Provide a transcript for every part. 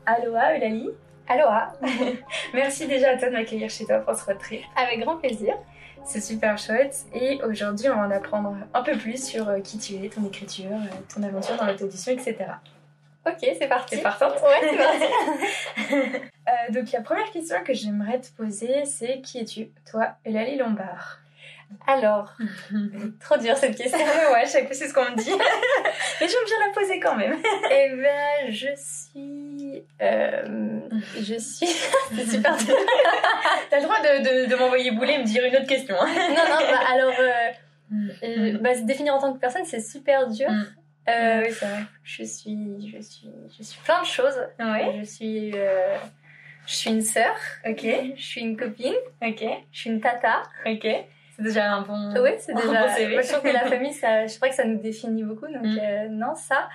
Aloha Eulalie. Aloha. Merci déjà à toi de m'accueillir chez toi pour ce road trip. Avec grand plaisir. C'est super chouette et aujourd'hui on va en apprendre un peu plus sur qui tu es, ton écriture, ton aventure dans l'auto-édition, etc. Ok, c'est parti. T'es partante? Ouais, c'est parti. Donc la première question que j'aimerais te poser, c'est qui es-tu, toi, Eulalie Lombard? Alors, trop dur cette question. Ouais, chaque fois c'est ce qu'on me dit. Mais j'aime bien la poser quand même. Eh ben, je suis... c'est super dur. T'as le droit de m'envoyer bouler et me dire une autre question. Hein. Non, alors... se définir en tant que personne, c'est super dur. Oui, c'est vrai. Je suis plein de choses. Ouais. Je suis une sœur. Ok. Je suis une copine. Ok. Je suis une tata. Ok. C'est déjà un bon... Oui, c'est déjà... bon CV. Moi, je trouve que la famille, je crois que ça nous définit beaucoup. Donc, non, ça...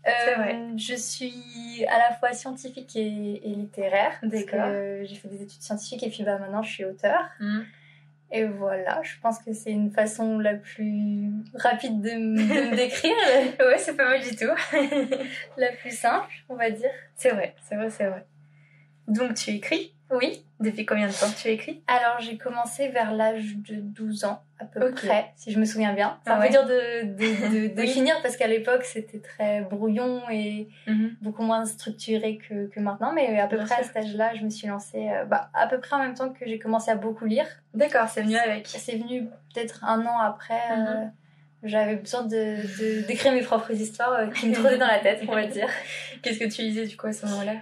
C'est vrai. Je suis à la fois scientifique et littéraire. D'accord. J'ai fait des études scientifiques et puis maintenant je suis auteure. Et voilà, je pense que c'est une façon la plus rapide de me décrire. Ouais, c'est pas mal du tout. La plus simple, on va dire. C'est vrai. Donc tu écris? Oui. Depuis combien de temps tu écris? Alors j'ai commencé vers l'âge de 12 ans à peu près, si je me souviens bien. C'est un peu dur de définir parce qu'à l'époque c'était très brouillon et beaucoup moins structuré que maintenant. Mais à peu près à cet âge-là, je me suis lancée à peu près en même temps que j'ai commencé à beaucoup lire. D'accord, c'est venu avec. C'est venu peut-être un an après. J'avais besoin d'écrire mes propres histoires qui me trottaient dans la tête, on va dire. Qu'est-ce que tu lisais du coup à ce moment-là?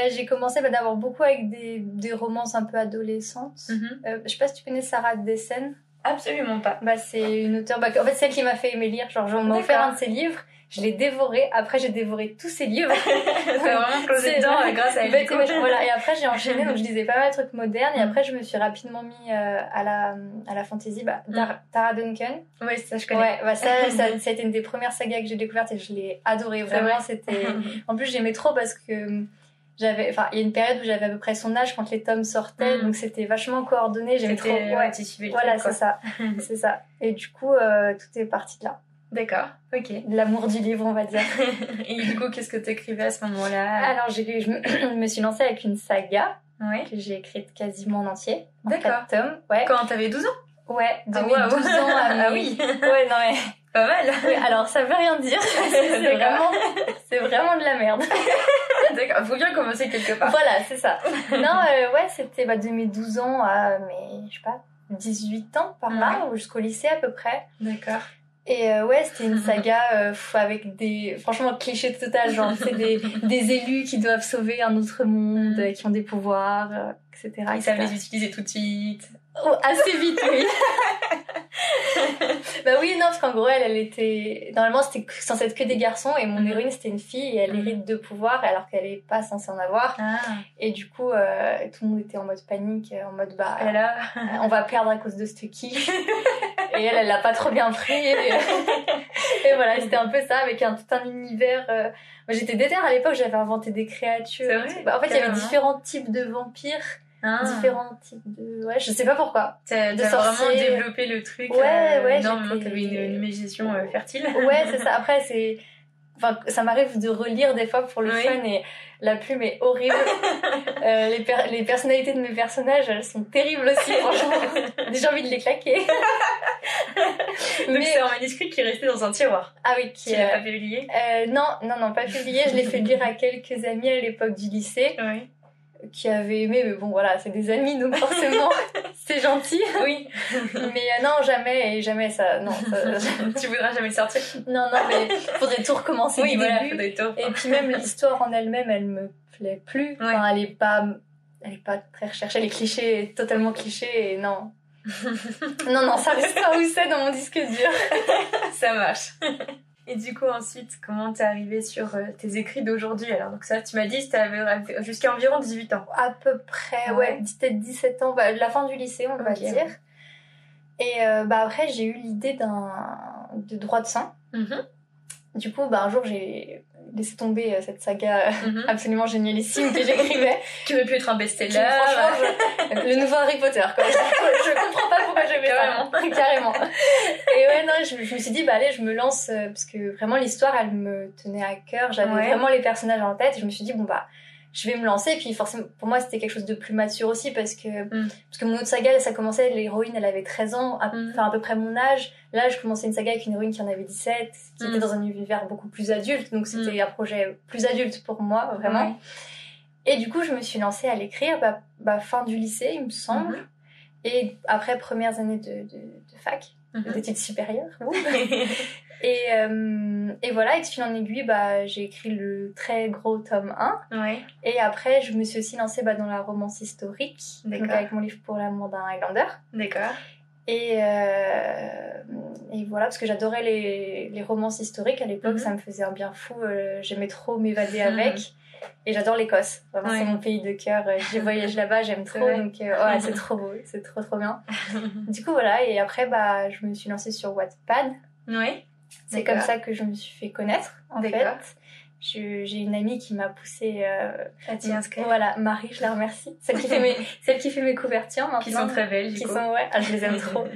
J'ai commencé d'abord beaucoup avec des romances un peu adolescentes. Je sais pas si tu connais Sarah Dessen. Absolument pas. C'est une auteure, en fait celle qui m'a fait aimer lire. Genre on m'a offert un de ses livres, je l'ai dévoré. Après j'ai dévoré tous ses livres. T'as vraiment closé dedans grâce à elle. Voilà. Et après j'ai enchaîné, donc je lisais pas mal de trucs modernes. Et après je me suis rapidement mis à la fantasy. Tara Duncan. Oui, ça je connais. Ouais, ça a été une des premières sagas que j'ai découvertes et je l'ai adorée. Vraiment, c'était... En plus j'aimais trop parce que il y a une période où j'avais à peu près son âge quand les tomes sortaient, donc c'était vachement coordonné. J'aimais trop. Ouais, tu suivais le voilà, truc, c'est ça. C'est ça. Et du coup, tout est parti de là. D'accord, ok. L'amour du livre, on va dire. Et du coup, qu'est-ce que t'écrivais à ce moment-là? Alors, je me suis lancée avec une saga que j'ai écrite quasiment en entier. D'accord. 4 tomes. Ouais. Quand t'avais 12 ans? Ouais, de mes 12 ans à mes... Ah oui. Ouais, non mais... Pas mal. Oui, alors ça veut rien dire. C'est vraiment de la merde. D'accord, faut bien commencer quelque part. Voilà, c'est ça. Non, c'était de mes 12 ans à mes, je sais pas, 18 ans par là, ou jusqu'au lycée à peu près. D'accord. Et c'était une saga avec des... Franchement, cliché total, genre c'est des élus qui doivent sauver un autre monde, qui ont des pouvoirs, etc. Ils savent les utiliser tout de suite. Oh, assez vite, oui. Oui, non, parce qu'en gros, elle était... Normalement, c'était censé être que des garçons, et mon héroïne, c'était une fille, et elle hérite de pouvoirs, alors qu'elle est pas censée en avoir. Et du coup, tout le monde était en mode panique, en mode, on va perdre à cause de ce kiff. Et elle l'a pas trop bien pris. Et voilà, c'était un peu ça, avec tout un univers... Moi, j'étais déter à l'époque, j'avais inventé des créatures. C'est vrai? En fait, il y avait différents types de vampires. Différents types de... Ouais, je sais pas pourquoi. T'as vraiment développé le truc. Normalement, t'avais une imagination fertile. Ouais, c'est ça. Après, ça m'arrive de relire des fois pour le fun et la plume est horrible. Les personnalités de mes personnages, elles sont terribles aussi, franchement. J'ai envie de les claquer. Donc c'est un manuscrit qui est resté dans un tiroir. Ah oui, tu l'as pas publié? Non, pas publié. Je l'ai fait lire à quelques amis à l'époque du lycée. Oui. Qui avaient aimé, mais bon voilà, c'est des amis, donc forcément c'est gentil. Oui. Mais non, jamais ça, Tu voudras jamais le sortir? Non, mais faudrait tout recommencer du début. Faudrait tout. Et puis même l'histoire en elle-même, elle me plaît plus. Enfin, elle est pas très recherchée, elle est cliché, totalement cliché, et non. non, ça reste pas où c'est dans mon disque dur. Ça marche. Et du coup, ensuite, comment t'es arrivée sur tes écrits d'aujourd'hui? Alors, donc ça, tu m'as dit que t'avais jusqu'à environ 18 ans. À peu près, peut-être 17 ans, la fin du lycée, on va dire. Et après, j'ai eu l'idée de droit de sang. Du coup, un jour, j'ai laissé tomber cette saga absolument génialissime que j'écrivais. Qui aurait pu être un best-seller. Franchement, le nouveau Harry Potter, quoi. Je comprends pas pourquoi j'aimais ça. Carrément. Et je me suis dit, allez, je me lance, parce que vraiment l'histoire, elle me tenait à cœur. J'avais vraiment les personnages en tête. Et je me suis dit, je vais me lancer. Et puis forcément, pour moi, c'était quelque chose de plus mature aussi parce que mon autre saga, ça commençait, l'héroïne, elle avait 13 ans, enfin à peu près mon âge. Là, je commençais une saga avec une héroïne qui en avait 17, qui était dans un univers beaucoup plus adulte. Donc c'était un projet plus adulte pour moi, vraiment. Et du coup, je me suis lancée à l'écrire, fin du lycée, il me semble. Et après, premières années de fac, d'études supérieures. Et voilà, et de fil en aiguille, j'ai écrit le très gros tome 1. Ouais. Et après, je me suis aussi lancée dans la romance historique, donc avec mon livre Pour l'amour d'un Highlander. D'accord. Et voilà, parce que j'adorais les romances historiques à l'époque, ça me faisait un bien fou, j'aimais trop m'évader avec. Et j'adore l'Écosse, vraiment c'est mon pays de cœur, j'ai voyagé là-bas, j'aime trop, donc c'est trop beau, c'est trop bien. Du coup voilà, et après je me suis lancée sur Wattpad. Oui. C'est comme ça que je me suis fait connaître en fait. J'ai une amie qui m'a poussée à t'y inscrire. Voilà, Marie, je la remercie. Celle qui fait mes couvertures maintenant. Qui sont très belles, du coup. Je les aime trop.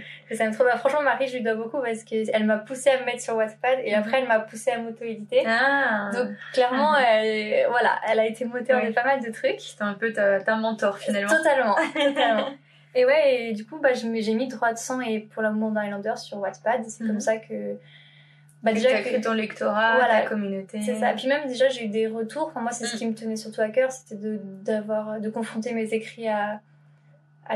Franchement, Marie, je lui dois beaucoup parce qu'elle m'a poussée à me mettre sur Wattpad et après, elle m'a poussée à m'auto-éditer. Donc, clairement, elle a été moteur de pas mal de trucs. C'était un peu ta mentor, finalement. Totalement. Et et du coup, j'ai mis Droit de sang et Pour l'amour d'un Highlander sur Wattpad. C'est comme ça que... déjà tu as créé ton lectorat, ta communauté. C'est ça. Puis même déjà j'ai eu des retours. Enfin, moi c'est ce qui me tenait surtout à cœur, c'était de confronter mes écrits à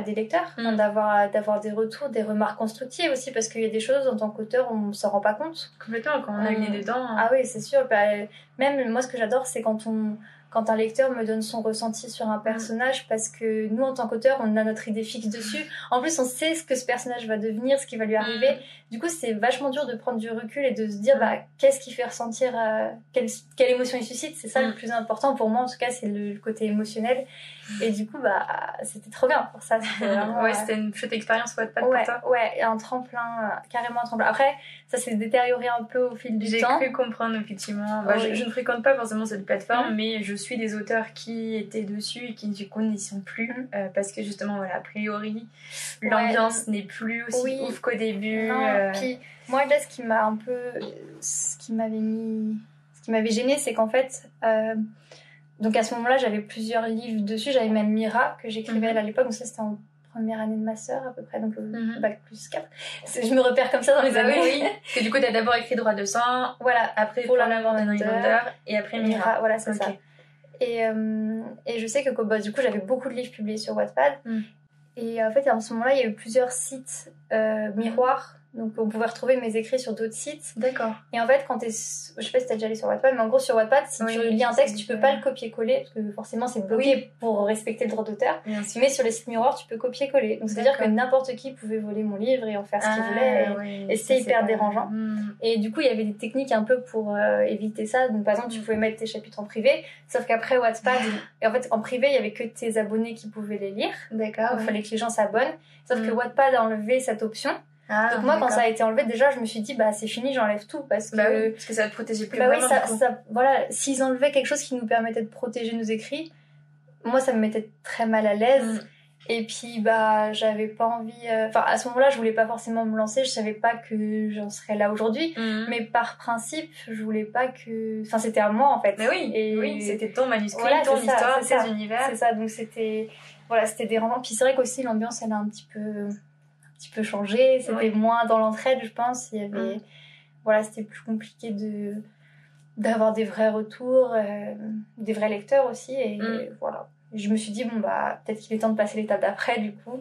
des lecteurs, d'avoir des retours, des remarques constructives aussi, parce qu'il y a des choses en tant qu'auteur on s'en rend pas compte. Complètement, quand on a le nez dedans. Ah oui, c'est sûr. Même moi ce que j'adore c'est quand un lecteur me donne son ressenti sur un personnage, parce que nous, en tant qu'auteur, on a notre idée fixe dessus. En plus, on sait ce que ce personnage va devenir, ce qui va lui arriver. Du coup, c'est vachement dur de prendre du recul et de se dire, qu'est-ce qui fait ressentir, quelle émotion il suscite. C'est ça le plus important pour moi, en tout cas, c'est le côté émotionnel. Et du coup, c'était trop bien pour ça. C'était vraiment, c'était une chouette expérience Wattpad pour toi. Ouais, un tremplin, carrément un tremplin. Après, ça s'est détérioré un peu au fil du temps. J'ai cru comprendre, effectivement. Je ne fréquente pas forcément cette plateforme, mais je suis des auteurs qui étaient dessus et qui, du coup, n'y sont plus. Parce que, justement, voilà, a priori, l'ambiance n'est plus aussi ouf qu'au début. Non, puis moi, là, ce qui m'avait gênée, c'est qu'en fait... donc à ce moment-là, j'avais plusieurs livres dessus. J'avais même Mira, que j'écrivais à l'époque. Donc ça, c'était en première année de master à peu près, donc bac plus 4. Je me repère comme ça dans les années. Oui. Parce que du coup, t'as d'abord écrit Droit de sang, voilà, après Pour l'amour d'un Highlander, et après Mira. Voilà, c'est ça. Et je sais que du coup, j'avais beaucoup de livres publiés sur Wattpad. Et en fait, à ce moment-là, il y a eu plusieurs sites miroirs. Donc, on pouvait retrouver mes écrits sur d'autres sites. D'accord. Et en fait, je sais pas si t'as déjà allé sur Wattpad, mais en gros, sur Wattpad, si tu lis un texte, tu peux pas le copier-coller, parce que forcément, c'est bloqué pour respecter le droit d'auteur. Mais sur les sites miroirs, tu peux copier-coller. Donc, c'est-à-dire que n'importe qui pouvait voler mon livre et en faire ce qu'il voulait. Et c'était hyper dérangeant. Et du coup, il y avait des techniques un peu pour éviter ça. Donc, par exemple, tu pouvais mettre tes chapitres en privé. Sauf qu'après Wattpad, et en fait, en privé, il y avait que tes abonnés qui pouvaient les lire. D'accord. Donc, il fallait que les gens s'abonnent. Sauf que Wattpad a enlevé cette option. Donc moi, quand ça a été enlevé, déjà, je me suis dit, c'est fini, j'enlève tout, parce que... parce que ça te protégeait plus vraiment. Voilà, s'ils enlevaient quelque chose qui nous permettait de protéger nos écrits, moi, ça me mettait très mal à l'aise. Et puis, j'avais pas envie... Enfin, à ce moment-là, je voulais pas forcément me lancer, je savais pas que j'en serais là aujourd'hui, mais par principe, je voulais pas que... Enfin, c'était à moi, en fait. Mais oui, c'était ton manuscrit, ton histoire, tes univers. C'est ça, donc c'était... Voilà, c'était dérangeant. Puis c'est vrai qu'aussi, l'ambiance, elle a un petit peu changé, c'était moins dans l'entraide, je pense. Il y avait c'était plus compliqué d'avoir des vrais retours, des vrais lecteurs aussi, et voilà. Je me suis dit peut-être qu'il est temps de passer l'étape d'après, du coup.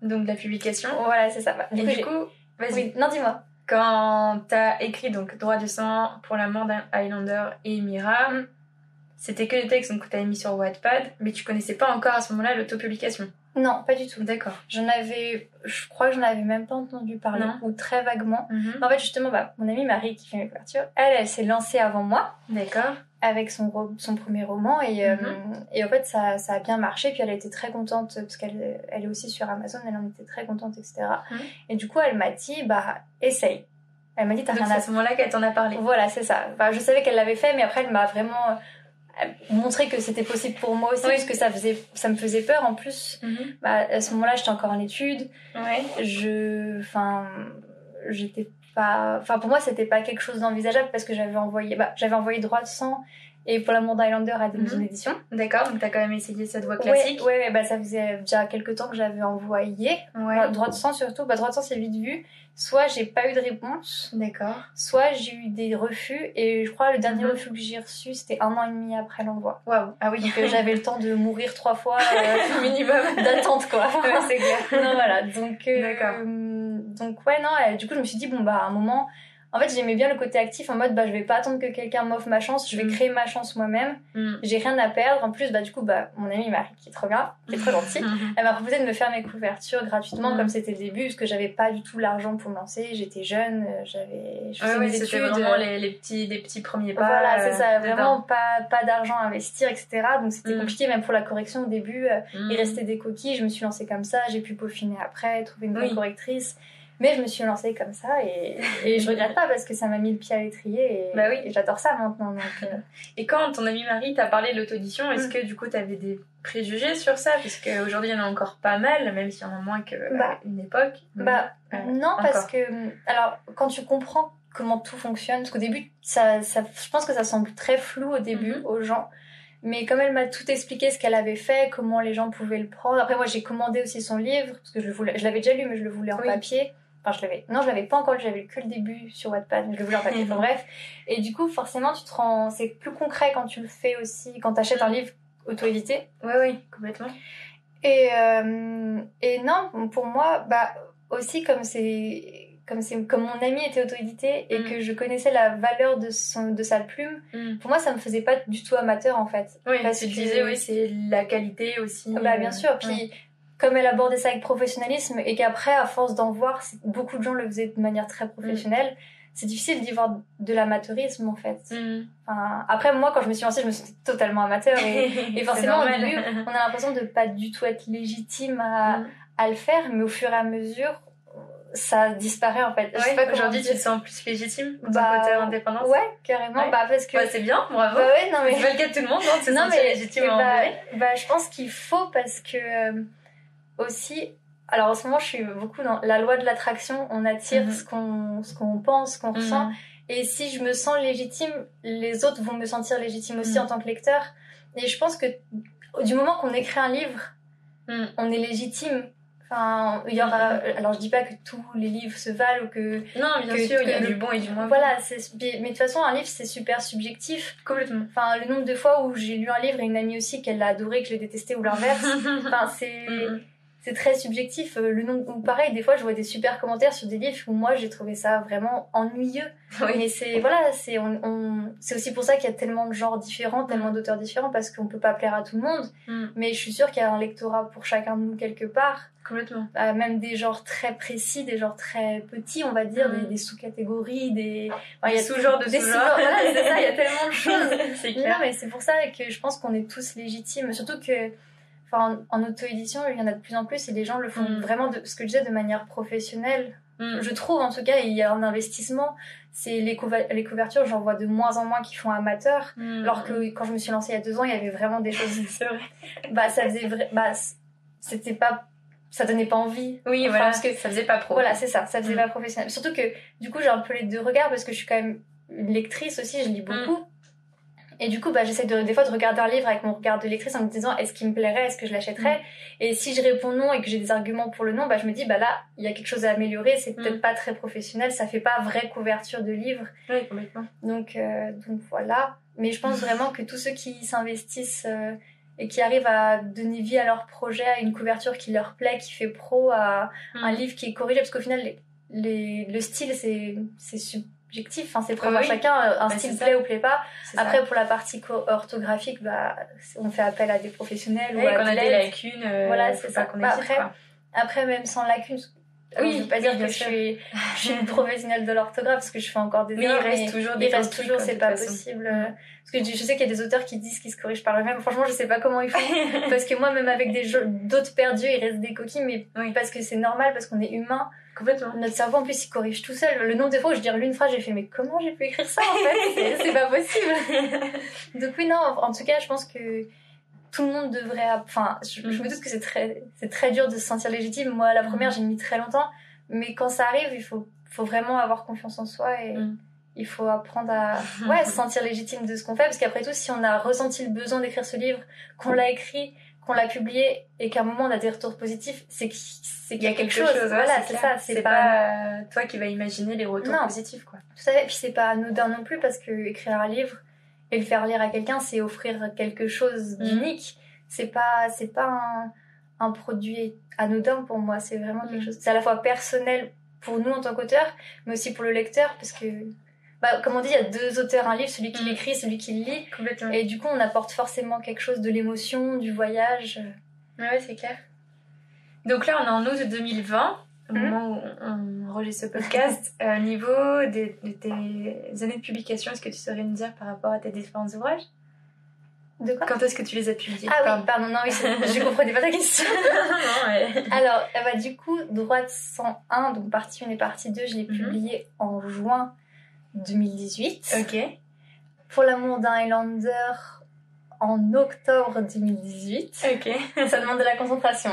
Donc la publication. Voilà, c'est ça. Du coup, vas-y. Oui. Non, dis-moi. Quand t'as écrit donc Droit de sang, Pour l'amour d'un Highlander et Mira, c'était que des textes donc, que t'avais mis sur Wattpad, mais tu connaissais pas encore à ce moment-là l'autopublication. Non, pas du tout. D'accord. Je crois que j'en avais même pas entendu parler, ou très vaguement. En fait, justement, mon amie Marie qui fait mes couvertures, elle s'est lancée avant moi. D'accord. Avec son premier roman, et en fait, ça a bien marché, puis elle a été très contente, parce qu'elle est aussi sur Amazon, elle en était très contente, etc. Et du coup, elle m'a dit, essaye. Elle m'a dit, t'as rien à... C'est à ce moment-là qu'elle t'en a parlé. Voilà, c'est ça. Je savais qu'elle l'avait fait, mais après, elle m'a vraiment... montrer que c'était possible pour moi aussi, parce que ça me faisait peur en plus. À ce moment-là, j'étais encore en études. J'étais pas... Enfin, pour moi, c'était pas quelque chose d'envisageable, parce que j'avais envoyé Droit de sang Et pour l'amour d'Highlander à des maisons d'édition. D'accord, donc t'as quand même essayé cette voie classique. Ouais, bah ça faisait déjà quelques temps que j'avais envoyé. Ouais. Droit de sang surtout. Bah droit de sang c'est vite vu. Soit j'ai pas eu de réponse. D'accord. Soit j'ai eu des refus. Et je crois le dernier refus que j'ai reçu c'était 1 an et demi après l'envoi. Waouh. Ah oui. Donc j'avais le temps de mourir 3 fois minimum d'attente quoi. Ouais, c'est clair. Non voilà. Donc d'accord. Donc ouais non. Du coup je me suis dit bon bah à un moment. En fait, j'aimais bien le côté actif en mode bah je vais pas attendre que quelqu'un m'offre ma chance, je vais créer ma chance moi-même. J'ai rien à perdre. En plus, bah du coup, bah mon amie Marie qui est trop bien, qui est trop gentille, elle m'a proposé de me faire mes couvertures gratuitement comme c'était le début parce que j'avais pas du tout l'argent pour me lancer, j'étais jeune, je faisais mes études. C'était vraiment les petits premiers pas. Voilà, c'est ça, vraiment pas d'argent à investir, etc. Donc c'était compliqué même pour la correction au début. Il restait des coquilles, je me suis lancée comme ça, j'ai pu peaufiner après, trouver une bonne correctrice. Mais je me suis lancée comme ça et je regrette pas parce que ça m'a mis le pied à l'étrier et j'adore ça maintenant. Donc, Et quand ton amie Marie t'a parlé de l'auto-édition, est-ce que du coup t'avais des préjugés sur ça? Parce qu'aujourd'hui il y en a encore pas mal, même s'il y en a moins qu'à une époque. Non, parce que alors quand tu comprends comment tout fonctionne, parce qu'au début, je pense que ça semble très flou au début aux gens. Mais comme elle m'a tout expliqué ce qu'elle avait fait, comment les gens pouvaient le prendre. Après, moi, j'ai commandé aussi son livre, parce que je l'avais déjà lu, mais je le voulais en papier. Enfin, je l'avais pas encore lu, j'avais lu que le début sur Wattpad, mais je le voulais en papier. Enfin, bref. Et du coup, forcément, c'est plus concret quand tu le fais aussi, quand t'achètes un livre auto-édité. Oui, complètement. Et non, pour moi, bah, aussi, comme mon ami était auto-édité et que je connaissais la valeur de sa plume, pour moi ça me faisait pas du tout amateur en fait. Oui, parce que tu disais c'est la qualité aussi. Bah bien sûr, puis comme elle abordait ça avec professionnalisme et qu'après à force d'en voir, beaucoup de gens le faisaient de manière très professionnelle, c'est difficile d'y voir de l'amateurisme en fait. Enfin, après moi quand je me suis lancée, je me suis sentie totalement amateur et forcément au début on a l'impression de pas du tout être légitime à le faire, mais au fur et à mesure ça disparaît en fait. Je sais pas aujourd'hui tu te sens plus légitime dans ton côté indépendance. Ouais, carrément. Bah parce que c'est bien, bravo. Bah ouais, non mais c'est pas le cas de tout le monde, non, de se sentir légitime à en parler. Je pense qu'il faut parce que aussi alors en ce moment je suis beaucoup dans la loi de l'attraction, on attire ce qu'on pense, ce qu'on ressent et si je me sens légitime, les autres vont me sentir légitime aussi en tant que lecteur et je pense que du moment qu'on écrit un livre, on est légitime. Enfin, il y aura. Alors, je dis pas que tous les livres se valent ou que. Non, bien sûr, il y a du bon et du moins bon. Voilà, mais de toute façon, un livre c'est super subjectif. Complètement. Enfin, le nombre de fois où j'ai lu un livre et une amie aussi qu'elle l'a adoré, que je l'ai détesté ou l'inverse. Enfin, c'est très subjectif. Le nombre. Ou pareil, des fois, je vois des super commentaires sur des livres où moi j'ai trouvé ça vraiment ennuyeux. Mais c'est. Voilà, c'est aussi pour ça qu'il y a tellement de genres différents, tellement d'auteurs différents, parce qu'on peut pas plaire à tout le monde. Mais je suis sûre qu'il y a un lectorat pour chacun de nous quelque part. Complètement. Même des genres très précis, des genres très petits, on va dire, des sous-catégories, des sous-genres de sous-genres. Voilà, c'est ça, il y a tellement de choses. C'est clair. Non, mais c'est pour ça que je pense qu'on est tous légitimes. Surtout que, en auto-édition, il y en a de plus en plus et les gens le font vraiment, ce que je disais, de manière professionnelle. Je trouve, en tout cas, il y a un investissement. C'est les couvertures, j'en vois de moins en moins qui font amateurs. Alors que quand je me suis lancée il y a 2 ans, il y avait vraiment des choses. C'est vrai. C'était pas. Ça donnait pas envie. Oui, voilà, parce que ça faisait pas pro. Voilà, c'est ça faisait pas professionnel. Surtout que, du coup, j'ai un peu les deux regards parce que je suis quand même une lectrice aussi, je lis beaucoup. Et du coup, j'essaie des fois de regarder un livre avec mon regard de lectrice en me disant est-ce qu'il me plairait, est-ce que je l'achèterais. Et si je réponds non et que j'ai des arguments pour le non, je me dis là, il y a quelque chose à améliorer, c'est peut-être pas très professionnel, ça fait pas vraie couverture de livre. Oui, complètement. Donc voilà. Mais je pense vraiment que tous ceux qui s'investissent et qui arrivent à donner vie à leur projet, à une couverture qui leur plaît, qui fait pro, à un livre qui est corrigé, parce qu'au final, le style, c'est subjectif, enfin, c'est propre à chacun, un style plaît ou plaît pas. Après, pour la partie orthographique, on fait appel à des professionnels ou à qu'on a des lacunes, voilà, c'est ça. Qu'on hésite, après, même sans lacunes, je veux pas dire que je suis une professionnelle de l'orthographe parce que je fais encore des erreurs, il reste toujours, c'est pas possible. Parce que je sais qu'il y a des auteurs qui disent qu'ils se corrigent par eux-mêmes. Franchement, je sais pas comment ils font. Parce que moi, même avec d'autres perdus, il reste des coquilles, mais parce que c'est normal, parce qu'on est humain. Complètement. Notre cerveau, en plus, il corrige tout seul. Le nombre de fois où je dis une phrase, j'ai fait, mais comment j'ai pu écrire ça, en fait? C'est pas possible. Donc oui, non, en tout cas, je pense que tout le monde devrait... Enfin, je me doute que c'est très dur de se sentir légitime. Moi, la première, j'ai mis très longtemps. Mais quand ça arrive, il faut vraiment avoir confiance en soi Il faut apprendre à se sentir légitime de ce qu'on fait, parce qu'après tout, si on a ressenti le besoin d'écrire ce livre, qu'on l'a écrit, qu'on l'a publié et qu'à un moment on a des retours positifs, c'est qu'il y a quelque chose. Voilà, c'est ça. C'est pas toi qui vas imaginer les retours positifs, quoi. Tout à fait. Et puis c'est pas anodin non plus, parce que écrire un livre et le faire lire à quelqu'un, c'est offrir quelque chose d'unique. C'est pas un produit anodin pour moi. C'est vraiment quelque chose. C'est à la fois personnel pour nous en tant qu'auteur, mais aussi pour le lecteur, parce que comme on dit, il y a deux auteurs, un livre, celui qui l'écrit, celui qui le lit. Complètement. Et du coup, on apporte forcément quelque chose de l'émotion, du voyage. Ouais, c'est clair. Donc là, on est en août 2020, au moment où on enregistre ce podcast. Au niveau de tes années de publication, est-ce que tu saurais nous dire par rapport à tes différents ouvrages ? De quoi ? Quand est-ce que tu les as publiés ? Ah oui, pardon, non, oui, je comprenais pas ta question. Non, ouais. Alors, du coup, Droite 101, donc partie 1 et partie 2, je l'ai publié en juin 2018. Ok. Pour l'amour d'un Highlander, en octobre 2018. Ok. Ça demande de la concentration.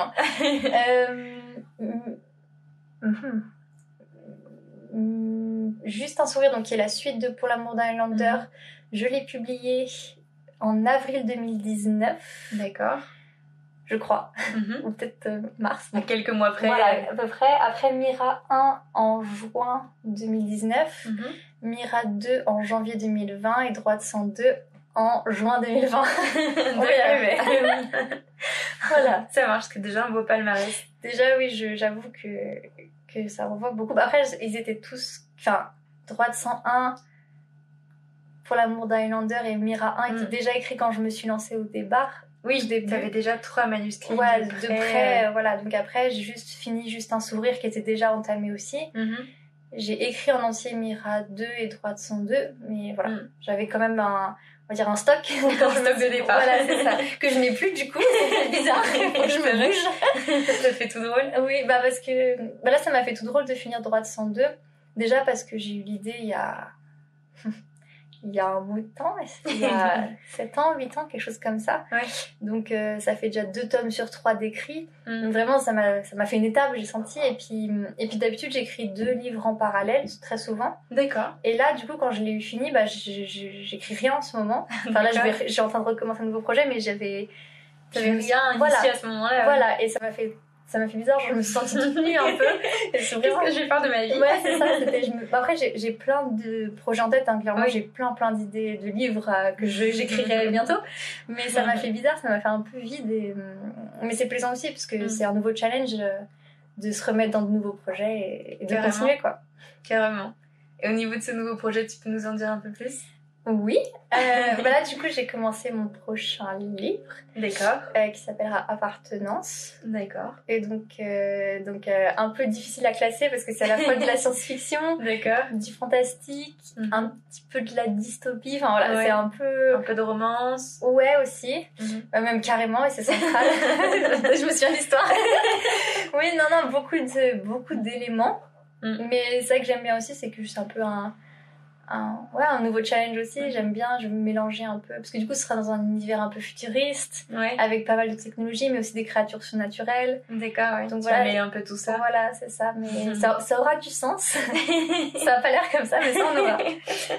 Juste un sourire, donc qui est la suite de Pour l'amour d'un Highlander. Je l'ai publié en avril 2019. D'accord. Je crois. Ou peut-être mars. Donc quelques mois après. Voilà, à peu près. Après Mira 1 en juin 2019. Mira 2 en janvier 2020. Et Droite 102 en juin 2020. On va y arriver. Voilà. Ça marche, c'est déjà un beau palmarès. Déjà, oui, j'avoue que ça renvoie beaucoup. Après, ils étaient tous... Enfin, Droite 101... Pour l'amour d'un Highlander et Mira 1 étaient déjà écrits quand je me suis lancée au départ. Oui, tu avais déjà 3 manuscrits. Ouais, de près, voilà. Donc après, j'ai fini Juste un sourire qui était déjà entamé aussi. J'ai écrit en entier Mira 2 et Droite 102, mais voilà, j'avais quand même un stock. Un stock de départ. Voilà, c'est ça. Que je n'ai plus du coup, c'est bizarre. Il faut que je me bouge. Ça fait tout drôle. Oui, parce que là, ça m'a fait tout drôle de finir Droite 102. Déjà parce que j'ai eu l'idée il y a un bout de temps, il y a 7 ans, 8 ans, quelque chose comme ça. Ouais. Donc ça fait déjà 2 tomes sur 3 d'écrits. Donc vraiment, ça m'a fait une étape, j'ai senti. Et puis d'habitude, j'écris 2 livres en parallèle, très souvent. D'accord. Et là, du coup, quand je l'ai eu fini, j'écris rien en ce moment. Enfin là, je suis en train de recommencer un nouveau projet, mais j'avais rien initié à ce moment-là. Voilà, et ça m'a fait bizarre, je me suis sentie toute nue un peu. Qu'est-ce que je vais faire de ma vie ? Ouais, c'est ça. Après, j'ai plein de projets en tête, hein. Clairement, j'ai plein d'idées de livres que j'écrirai bientôt. Mais ça m'a fait bizarre, ça m'a fait un peu vide. Mais c'est plaisant aussi, parce que c'est un nouveau challenge de se remettre dans de nouveaux projets et de continuer, quoi. Carrément. Et au niveau de ce nouveau projet, tu peux nous en dire un peu plus ? Oui. Là, du coup, j'ai commencé mon prochain livre. D'accord. Qui s'appellera Appartenance. D'accord. Et donc un peu difficile à classer parce que c'est à la fois de la science-fiction, d'accord, du fantastique, un petit peu de la dystopie. Enfin voilà, c'est un peu de romance. Ouais, aussi. Même carrément, et c'est central. Je me souviens de l'histoire. Oui, non, beaucoup d'éléments. Mais c'est ça que j'aime bien aussi, c'est que c'est un peu un nouveau challenge aussi. J'aime bien, je vais me mélanger un peu parce que du coup ce sera dans un univers un peu futuriste, avec pas mal de technologies mais aussi des créatures surnaturelles. D'accord, ouais. Donc voilà, mêler un peu tout ça. Voilà, c'est ça, mais ça aura du sens. Ça a pas l'air comme ça, mais ça en aura.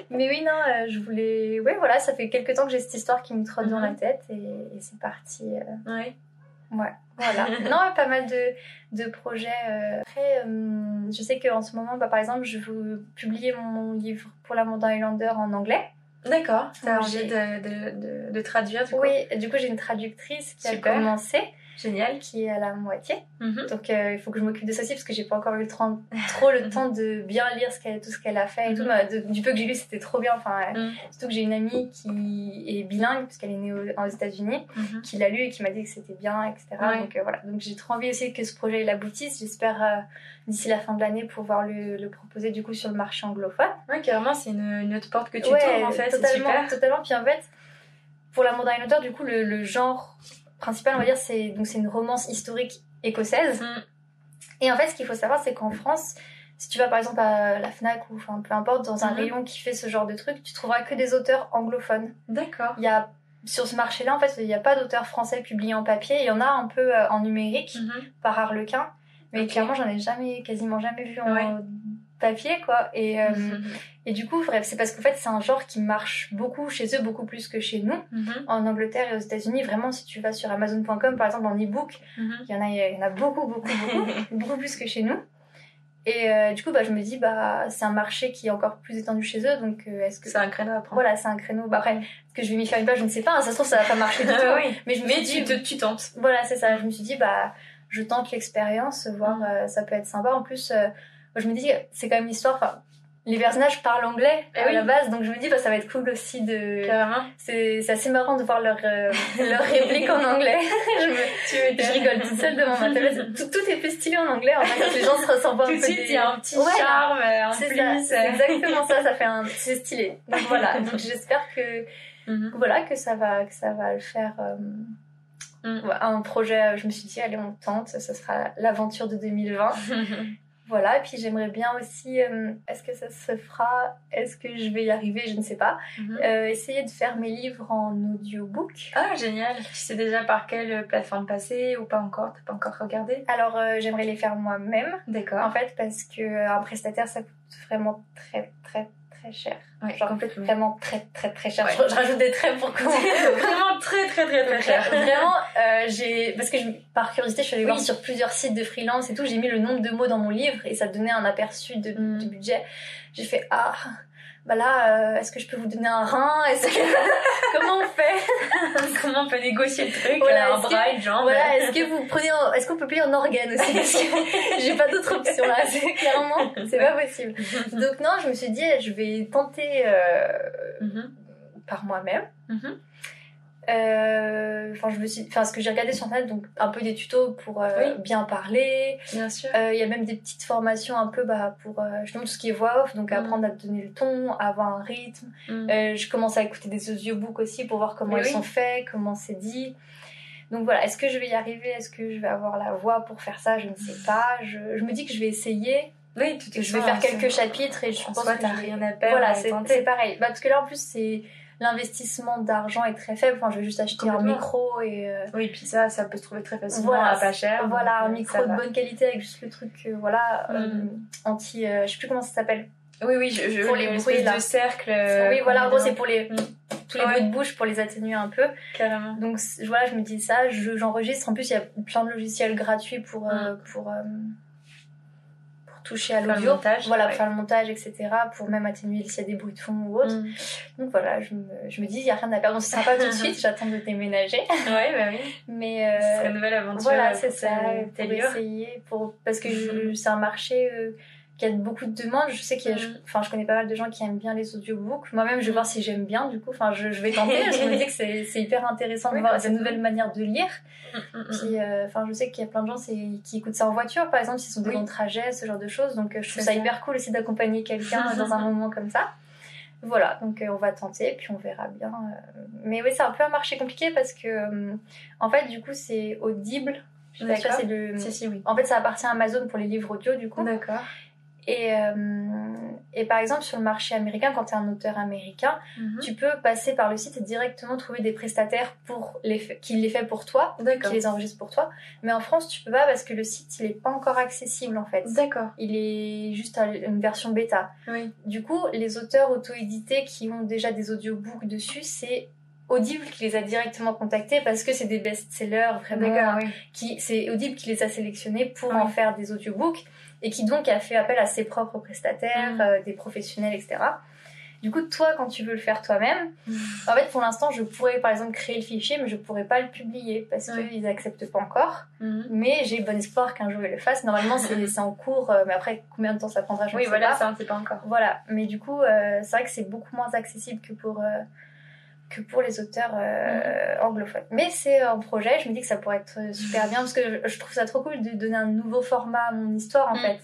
Mais oui, non, je voulais... Ouais, voilà, ça fait quelques temps que j'ai cette histoire qui me trotte dans la tête et c'est parti. Ouais, voilà. Non, pas mal de projets. Après, je sais qu'en ce moment, par exemple, je veux publier mon livre Pour l'amour d'un Highlander en anglais. D'accord. T'as envie de traduire, du coup ? Oui, du coup, j'ai une traductrice qui a commencé. Génial. Qui est à la moitié. Donc, il faut que je m'occupe de ça aussi parce que j'ai pas encore eu trop le temps de bien lire tout ce qu'elle a fait et tout. Du peu que j'ai lu, c'était trop bien. Enfin, surtout que j'ai une amie qui est bilingue parce qu'elle est née aux États-Unis, qui l'a lu et qui m'a dit que c'était bien, etc. Donc, voilà. Donc, j'ai trop envie aussi que ce projet aboutisse. J'espère d'ici la fin de l'année pouvoir le proposer du coup sur le marché anglophone. Ouais, carrément, c'est une autre porte que tu tournes en fait. Totalement, totalement. Puis en fait, pour l'amour d'un Highlander, du coup, le genre principal, on va dire, c'est une romance historique écossaise. Et en fait, ce qu'il faut savoir, c'est qu'en France, si tu vas par exemple à la Fnac ou enfin peu importe, dans un rayon qui fait ce genre de truc, tu trouveras que des auteurs anglophones. D'accord. Sur ce marché-là, en fait, il n'y a pas d'auteurs français publiés en papier. Il y en a un peu en numérique par Harlequin. Mais clairement, j'en ai quasiment jamais vu papier, quoi. Et du coup, bref, c'est parce qu'en fait, c'est un genre qui marche beaucoup chez eux, beaucoup plus que chez nous. En Angleterre et aux États-Unis, vraiment, si tu vas sur Amazon.com, par exemple, en e-book, il y en a beaucoup, beaucoup plus que chez nous. Et du coup, je me dis, c'est un marché qui est encore plus étendu chez eux, donc est-ce que... C'est un créneau à prendre. Voilà, c'est un créneau. Après, est-ce que je vais m'y faire une place, je ne sais pas, hein, ça se trouve, ça va pas marcher du tout. Oui. Mais tu tentes. Voilà, c'est ça. Je me suis dit, je tente l'expérience, voir, ça peut être sympa. En plus, je me dis, c'est quand même l'histoire, les personnages parlent anglais à la base, donc je me dis ça va être cool aussi de... Carrément. C'est assez marrant de voir leur réplique en anglais. je rigole toute seule devant ma tablette. Tout est plus stylé en anglais, en fait, parce que les gens se ressemblent un peu. Tout de suite, il y a un petit charme en plus. C'est exactement ça, c'est stylé. Donc voilà, donc j'espère que que ça va le faire. Un projet, je me suis dit, allez, on tente, ça sera l'aventure de 2020. Voilà, et puis j'aimerais bien aussi, est-ce que ça se fera, est-ce que je vais y arriver, je ne sais pas, essayer de faire mes livres en audiobook. Ah, génial. Tu sais déjà par quelle plateforme passer ou pas encore? T'as pas encore regardé? Alors, j'aimerais les faire moi-même. D'accord. En fait, parce qu'un prestataire, ça coûte vraiment très cher. Ouais, genre complètement. Vraiment très cher. Ouais. Je rajoute des traits pour commencer. Vraiment très cher. Vraiment, parce que par curiosité, je suis allée voir sur plusieurs sites de freelance et tout, j'ai mis le nombre de mots dans mon livre et ça donnait un aperçu du budget. J'ai fait, est-ce que je peux vous donner un rein? Comment on fait? Comment on peut négocier le truc? Voilà, un bras, une jambe. Voilà, est-ce qu'on peut payer en organes aussi? Parce que j'ai pas d'autre option là, clairement, c'est pas possible. Donc non, je me suis dit, je vais tenter par moi-même. Ce que j'ai regardé sur internet, donc un peu des tutos pour bien parler. Bien sûr. Il y a même des petites formations un peu pour justement tout ce qui est voix off, donc apprendre à donner le ton, à avoir un rythme. Je commence à écouter des audiobooks aussi pour voir comment ils sont faits, comment c'est dit. Donc voilà, est-ce que je vais y arriver? Est-ce que je vais avoir la voix pour faire ça? Je ne sais pas. Je me dis que je vais essayer. Oui, je vais faire quelques chapitres et je pense que t'as rien à perdre. Voilà, c'est pareil. Parce que là en plus l'investissement d'argent est très faible. Enfin, je vais juste acheter un micro et... Oui, puis ça peut se trouver très facilement à pas cher. Voilà, un micro de bonne qualité avec juste le truc, anti... je sais plus comment ça s'appelle. Oui, pour les bruits de cercle. Oui, voilà, en gros, c'est pour tous les bruits de bouche pour les atténuer un peu. Carrément. Donc voilà, je me dis ça, j'enregistre. En plus, il y a plein de logiciels gratuits pour toucher à l'audio, voilà, pour faire le montage, etc., pour même atténuer s'il y a des bruits de fond ou autre. Donc voilà, je me dis, il n'y a rien à perdre. Donc ce sera pas tout de suite, j'attends de déménager. Oui. Mais ce serait une nouvelle aventure. Voilà, c'est ça, pour essayer, parce que c'est un marché qui a beaucoup de demandes. Je sais je connais pas mal de gens qui aiment bien les audiobooks. Moi-même, je vais voir si j'aime bien, du coup, je vais tenter. Je me dis que c'est hyper intéressant de voir cette nouvelle manière de lire. Puis, je sais qu'il y a plein de gens qui écoutent ça en voiture, par exemple, s'ils sont des longs trajets, ce genre de choses. Donc, je trouve ça hyper cool aussi d'accompagner quelqu'un dans un moment comme ça. Voilà, donc on va tenter, puis on verra bien. Mais oui, c'est un peu un marché compliqué parce que, en fait, du coup, c'est Audible. Je sais pas, c'est oui. En fait, ça appartient à Amazon pour les livres audio, du coup. D'accord. Et par exemple, sur le marché américain, quand tu es un auteur américain, tu peux passer par le site et directement trouver des prestataires qui les fait pour toi, qui les enregistrent pour toi. Mais en France, tu peux pas parce que le site, il est pas encore accessible en fait. D'accord. Il est juste une version bêta. Oui. Du coup, les auteurs auto-édités qui ont déjà des audiobooks dessus, c'est Audible qui les a directement contactés parce que c'est des best-sellers vraiment. C'est Audible qui les a sélectionnés pour en faire des audiobooks et qui donc a fait appel à ses propres prestataires, des professionnels, etc. Du coup, toi, quand tu veux le faire toi-même, en fait, pour l'instant, je pourrais par exemple créer le fichier, mais je pourrais pas le publier parce qu'ils acceptent pas encore. Mais j'ai bon espoir qu'un jour ils le fassent. Normalement, c'est en cours, mais après, combien de temps ça prendra, je ne sais pas. Ça, on ne sait pas encore. Voilà, mais du coup, c'est vrai que c'est beaucoup moins accessible que pour les auteurs anglophones. Mais c'est un projet, je me dis que ça pourrait être super bien parce que je trouve ça trop cool de donner un nouveau format à mon histoire en fait.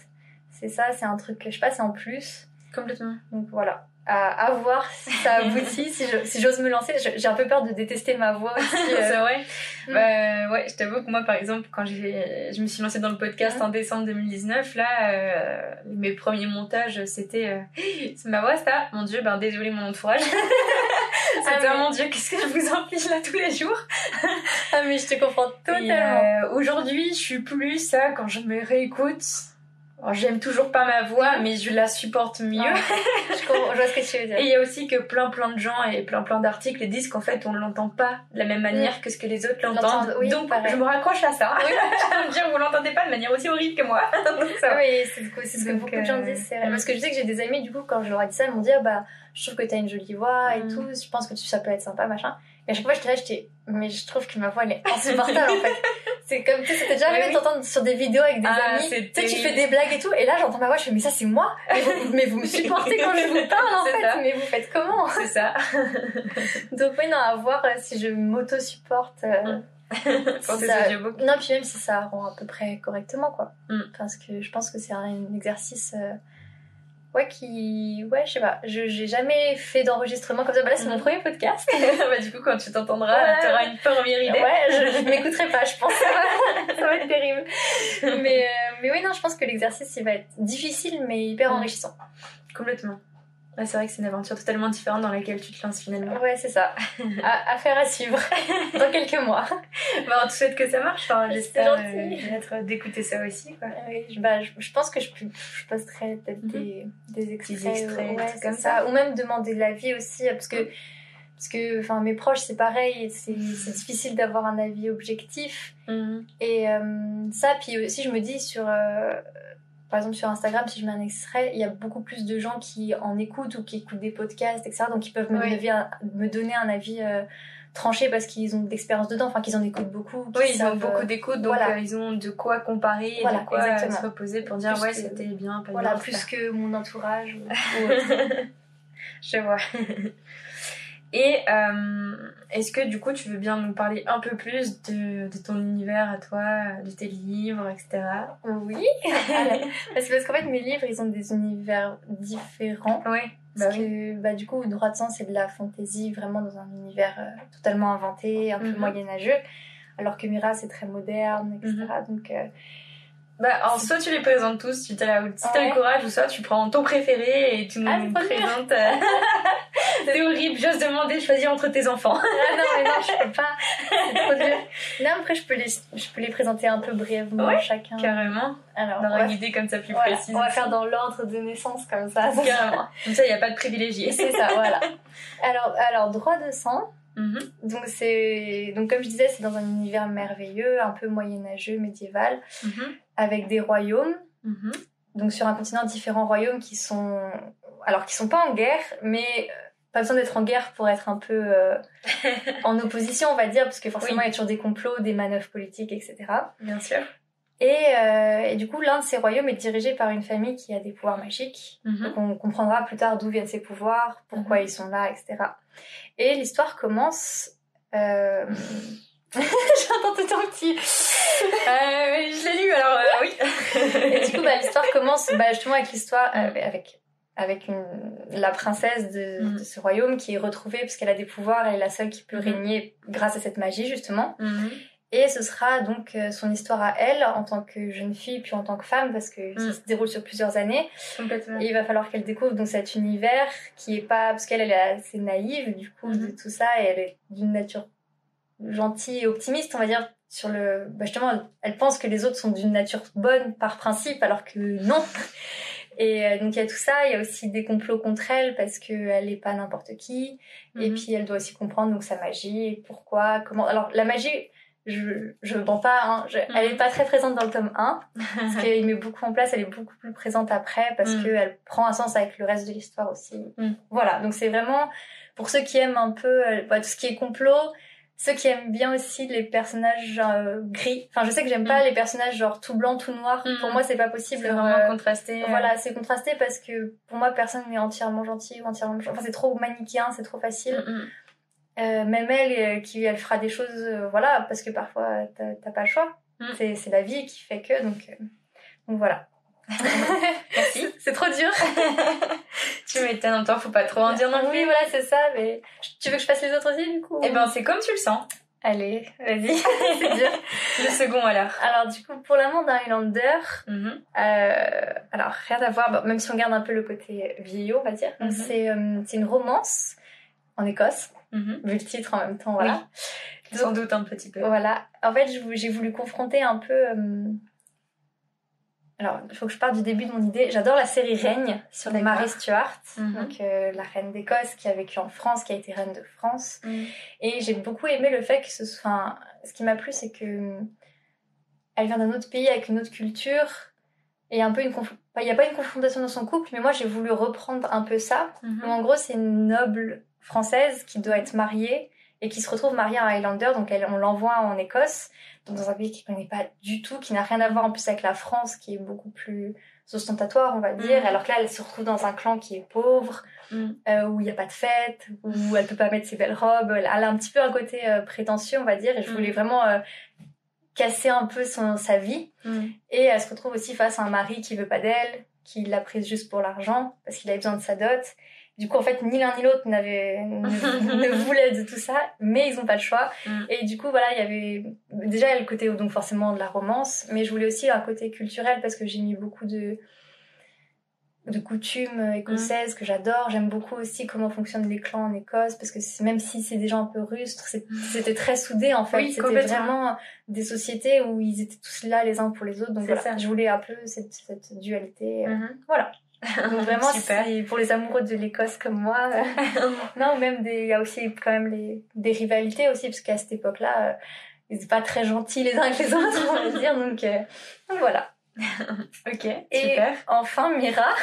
C'est ça, c'est un truc que je passe en plus. Complètement. Donc voilà, à voir si ça aboutit, si j'ose me lancer. J'ai un peu peur de détester ma voix aussi. C'est vrai. Je t'avoue que moi par exemple, quand je me suis lancée dans le podcast en décembre 2019, là, mes premiers montages, c'était c'est ma voix ça. Mon Dieu, désolé mon nom de fourrage. C'était mon Dieu, qu'est-ce que je vous inflige là tous les jours. Mais je te comprends totalement. Aujourd'hui, je suis plus ça quand je me réécoute. Alors, j'aime toujours pas ma voix, mais je la supporte mieux. Je vois ce que tu veux dire. Et il y a aussi que plein de gens et plein d'articles disent qu'en fait on l'entend pas de la même manière que ce que les autres l'entendent. Oui, donc pareil. je me raccroche à ça. Oui. Je peux me dire, vous l'entendez pas de manière aussi horrible que moi. Donc, ça. Oui, c'est ce que beaucoup de gens disent, c'est vrai. Parce que je sais que j'ai des amis, du coup, quand je leur ai dit ça, ils m'ont dit, je trouve que t'as une jolie voix et tout, je pense que ça peut être sympa, machin. Et à chaque fois, mais je trouve que ma voix, elle est insupportable, en fait. C'est comme, tu sais, c'était déjà arrivé de t'entendre sur des vidéos avec des amis. Tu sais, tu fais des blagues et tout, et là, j'entends ma voix, je fais, mais ça, c'est moi. Mais vous me supportez quand je vous parle, en fait. Ça. Mais vous faites comment? C'est ça. Donc, oui, non, à voir si je m'auto-supporte. Beaucoup. Non, puis même si ça rend à peu près correctement, quoi. Parce que je pense que c'est un exercice. Je sais pas, j'ai jamais fait d'enregistrement comme ça. Là, c'est mon premier podcast. Du coup, quand tu t'entendras, t'auras une première idée. Ouais, je m'écouterai pas, je pense. Ça va être terrible. Mais oui, non, je pense que l'exercice, il va être difficile, mais hyper enrichissant. Complètement. Ouais, c'est vrai que c'est une aventure totalement différente dans laquelle tu te lances finalement. Ouais, c'est ça. Affaire à suivre dans quelques mois. On te souhaite que ça marche. Enfin, j'espère d'écouter ça aussi. Quoi. Oui, je pense que je posterai peut-être des extraits comme ça. Ou même demander de l'avis aussi, parce que enfin, mes proches, c'est pareil, c'est difficile d'avoir un avis objectif. Et ça, puis aussi, je me dis par exemple, sur Instagram, si je mets un extrait, il y a beaucoup plus de gens qui en écoutent ou qui écoutent des podcasts, etc. Donc, ils peuvent me donner un avis tranché parce qu'ils ont de l'expérience dedans, enfin, qu'ils en écoutent beaucoup. Ils ont beaucoup d'écoute, donc ils ont de quoi comparer et de quoi se reposer pour dire plus c'était bien, pas bien. Plus que mon entourage. Je vois. Et est-ce que du coup tu veux bien nous parler un peu plus de ton univers à toi, de tes livres, etc. Oui. Parce qu'en fait mes livres ils ont des univers différents. Oui. Parce que du coup Droit de sang c'est de la fantaisie vraiment dans un univers totalement inventé, un peu moyenâgeux, alors que Mira c'est très moderne, etc. Donc alors, soit tu les présentes tous, si t'as le courage, ou soit tu prends ton préféré et tu nous présentes. C'est horrible, j'ose demander de choisir entre tes enfants. Non, je peux pas. C'est trop dur. Là, après, je peux les présenter un peu brièvement chacun. Carrément. Alors, dans une idée comme ça plus précise. On va faire dans l'ordre de naissance comme ça. Carrément. Comme ça, il n'y a pas de privilégiés. C'est ça, voilà. Alors, Droit de sang. Donc comme je disais, c'est dans un univers merveilleux, un peu moyenâgeux, médiéval, avec des royaumes. Donc sur un continent, différents royaumes qui sont pas en guerre, mais pas besoin d'être en guerre pour être un peu en opposition, on va dire, parce que forcément il y a toujours des complots, des manœuvres politiques, etc. Bien sûr. Et du coup, l'un de ces royaumes est dirigé par une famille qui a des pouvoirs magiques. Donc on comprendra plus tard d'où viennent ces pouvoirs, pourquoi ils sont là, etc. Et l'histoire commence... J'entends tout ton petit... je l'ai lu, alors oui. Et du coup, l'histoire commence justement avec l'histoire... avec la princesse de ce royaume qui est retrouvée parce qu'elle a des pouvoirs, elle est la seule qui peut régner grâce à cette magie, justement. Et ce sera donc son histoire à elle en tant que jeune fille puis en tant que femme parce que ça se déroule sur plusieurs années. Complètement. Et il va falloir qu'elle découvre donc cet univers qui est pas... Parce qu'elle est assez naïve du coup de tout ça et elle est d'une nature gentille et optimiste, on va dire. Justement, elle pense que les autres sont d'une nature bonne par principe alors que non. Et donc il y a tout ça, il y a aussi des complots contre elle parce qu'elle n'est pas n'importe qui. Et puis elle doit aussi comprendre donc sa magie, pourquoi, comment... Alors la magie... Je mens pas, elle est pas très présente dans le tome 1 parce qu'il met beaucoup en place, elle est beaucoup plus présente après parce qu'elle prend un sens avec le reste de l'histoire aussi. Voilà, donc c'est vraiment pour ceux qui aiment un peu tout ce qui est complot, ceux qui aiment bien aussi les personnages gris. Enfin, je sais que j'aime pas les personnages genre tout blanc, tout noir. Pour moi, c'est pas possible. C'est vraiment contrasté. Voilà, c'est contrasté parce que pour moi, personne n'est entièrement gentil ou entièrement méchant. Enfin, c'est trop manichéen, c'est trop facile. Même elle fera des choses parce que parfois t'as pas le choix, c'est la vie qui fait que donc voilà. Merci. C'est trop dur. Tu m'étonnes, en même temps faut pas trop en dire non plus. Oui voilà, c'est ça, mais tu veux que je fasse les autres aussi du coup? C'est comme tu le sens. Allez, vas-y. C'est dur. Le second alors du coup pour l'amant d'un Highlander, alors rien à voir, même si on garde un peu le côté vieillot on va dire. Donc c'est une romance en Écosse. Vu le titre en même temps, voilà. Oui, sans doute un petit peu. Voilà. En fait, j'ai voulu confronter un peu Alors, il faut que je parte du début de mon idée. J'adore la série Règne sur Mary Stuart, donc la reine d'Écosse qui a vécu en France, qui a été reine de France. Et j'ai beaucoup aimé le fait que ce qui m'a plu, c'est que elle vient d'un autre pays avec une autre culture et un peu il n'y a pas une confrontation dans son couple, mais moi j'ai voulu reprendre un peu ça. Donc, en gros, c'est une noble française qui doit être mariée et qui se retrouve mariée à un Highlander, donc on l'envoie en Écosse, donc dans un pays qu'il ne connaît pas du tout, qui n'a rien à voir en plus avec la France, qui est beaucoup plus ostentatoire, on va dire, alors que là, elle se retrouve dans un clan qui est pauvre, où il n'y a pas de fête, où elle peut pas mettre ses belles robes, elle a un petit peu un côté prétentieux, on va dire, et je voulais vraiment casser un peu sa vie, et elle se retrouve aussi face à un mari qui veut pas d'elle, qui l'a prise juste pour l'argent, parce qu'il avait besoin de sa dot. Du coup, en fait, ni l'un ni l'autre ne voulait de tout ça, mais ils n'ont pas le choix. Et du coup, voilà, il y avait déjà le côté, donc forcément, de la romance, mais je voulais aussi un côté culturel, parce que j'ai mis beaucoup de coutumes écossaises que j'adore. J'aime beaucoup aussi comment fonctionnent les clans en Écosse, parce que même si c'est des gens un peu rustres, c'était très soudé, en fait. Oui, c'était vraiment des sociétés où ils étaient tous là les uns pour les autres. Donc voilà, je voulais un peu cette dualité. Voilà. Donc vraiment, c'est pour les amoureux de l'Écosse comme moi. Non, même il y a aussi quand même des rivalités aussi, parce qu'à cette époque-là, ils n'étaient pas très gentils les uns avec les autres, on va dire. Donc voilà. Ok, super. Et enfin, Mira,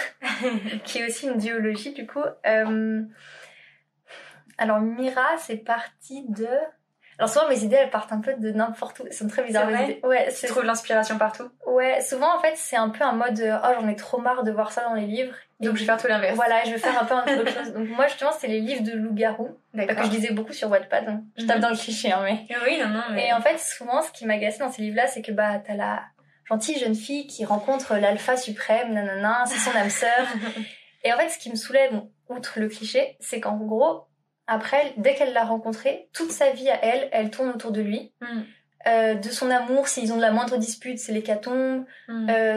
qui est aussi une duologie du coup. Alors Mira, c'est parti de... Alors souvent mes idées elles partent un peu de n'importe où, elles sont très bizarres. C'est vrai. Ouais, tu trouves l'inspiration partout? Ouais, souvent en fait c'est un peu un mode oh j'en ai trop marre de voir ça dans les livres. Donc je vais faire tout l'inverse. Voilà, je vais faire un peu autre chose. Donc moi justement c'est les livres de loup-garou que je lisais beaucoup sur Wattpad. Donc, je tape dans le cliché mais... Oui, non. Mais... Et en fait souvent ce qui m'agaçait dans ces livres-là c'est que t'as la gentille jeune fille qui rencontre l'alpha suprême, nanana, c'est son âme sœur. Et en fait ce qui me saoulait, outre le cliché, c'est qu'en gros après, dès qu'elle l'a rencontré, toute sa vie à elle tourne autour de lui. De son amour, s'ils ont de la moindre dispute, c'est l'hécatombe.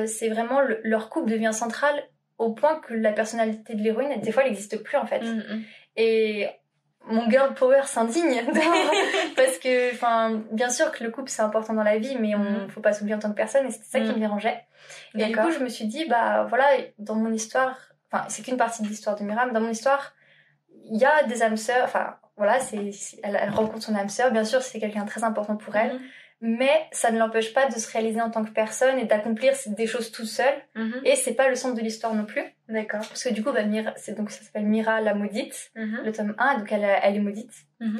C'est vraiment, leur couple devient central au point que la personnalité de l'héroïne, des fois, elle n'existe plus, en fait. Et mon girl power s'indigne. Parce que, bien sûr que le couple, c'est important dans la vie, mais faut pas s'oublier en tant que personne, et c'était ça qui me dérangeait. Et du coup, je me suis dit, voilà, dans mon histoire, c'est qu'une partie de l'histoire de Mira, mais dans mon histoire, il y a des âmes sœurs, voilà, elle rencontre son âme sœur, bien sûr c'est quelqu'un de très important pour elle, mais ça ne l'empêche pas de se réaliser en tant que personne et d'accomplir des choses tout seul, et c'est pas le centre de l'histoire non plus. D'accord. Parce que du coup, Mira, donc ça s'appelle Mira la maudite, le tome 1, donc elle est maudite.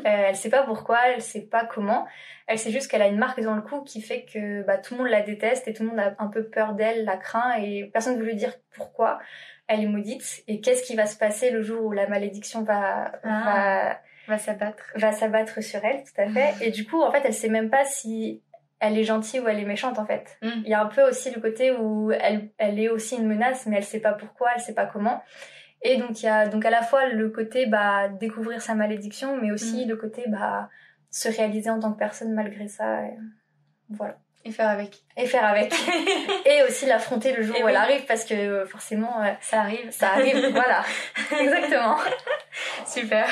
Elle sait pas pourquoi, elle sait pas comment, elle sait juste qu'elle a une marque dans le cou qui fait que tout le monde la déteste et tout le monde a un peu peur d'elle, la craint, et personne ne veut lui dire pourquoi elle est maudite, et qu'est-ce qui va se passer le jour où la malédiction va s'abattre sur elle, tout à fait. Et du coup, en fait, elle sait même pas si elle est gentille ou elle est méchante, en fait. Il y a un peu aussi le côté où elle est aussi une menace, mais elle sait pas pourquoi, elle sait pas comment. Et donc, il y a donc à la fois le côté découvrir sa malédiction, mais aussi le côté se réaliser en tant que personne malgré ça. Et voilà. Et faire avec. Et aussi l'affronter le jour où elle arrive, parce que forcément... ça arrive, voilà. Exactement. Super.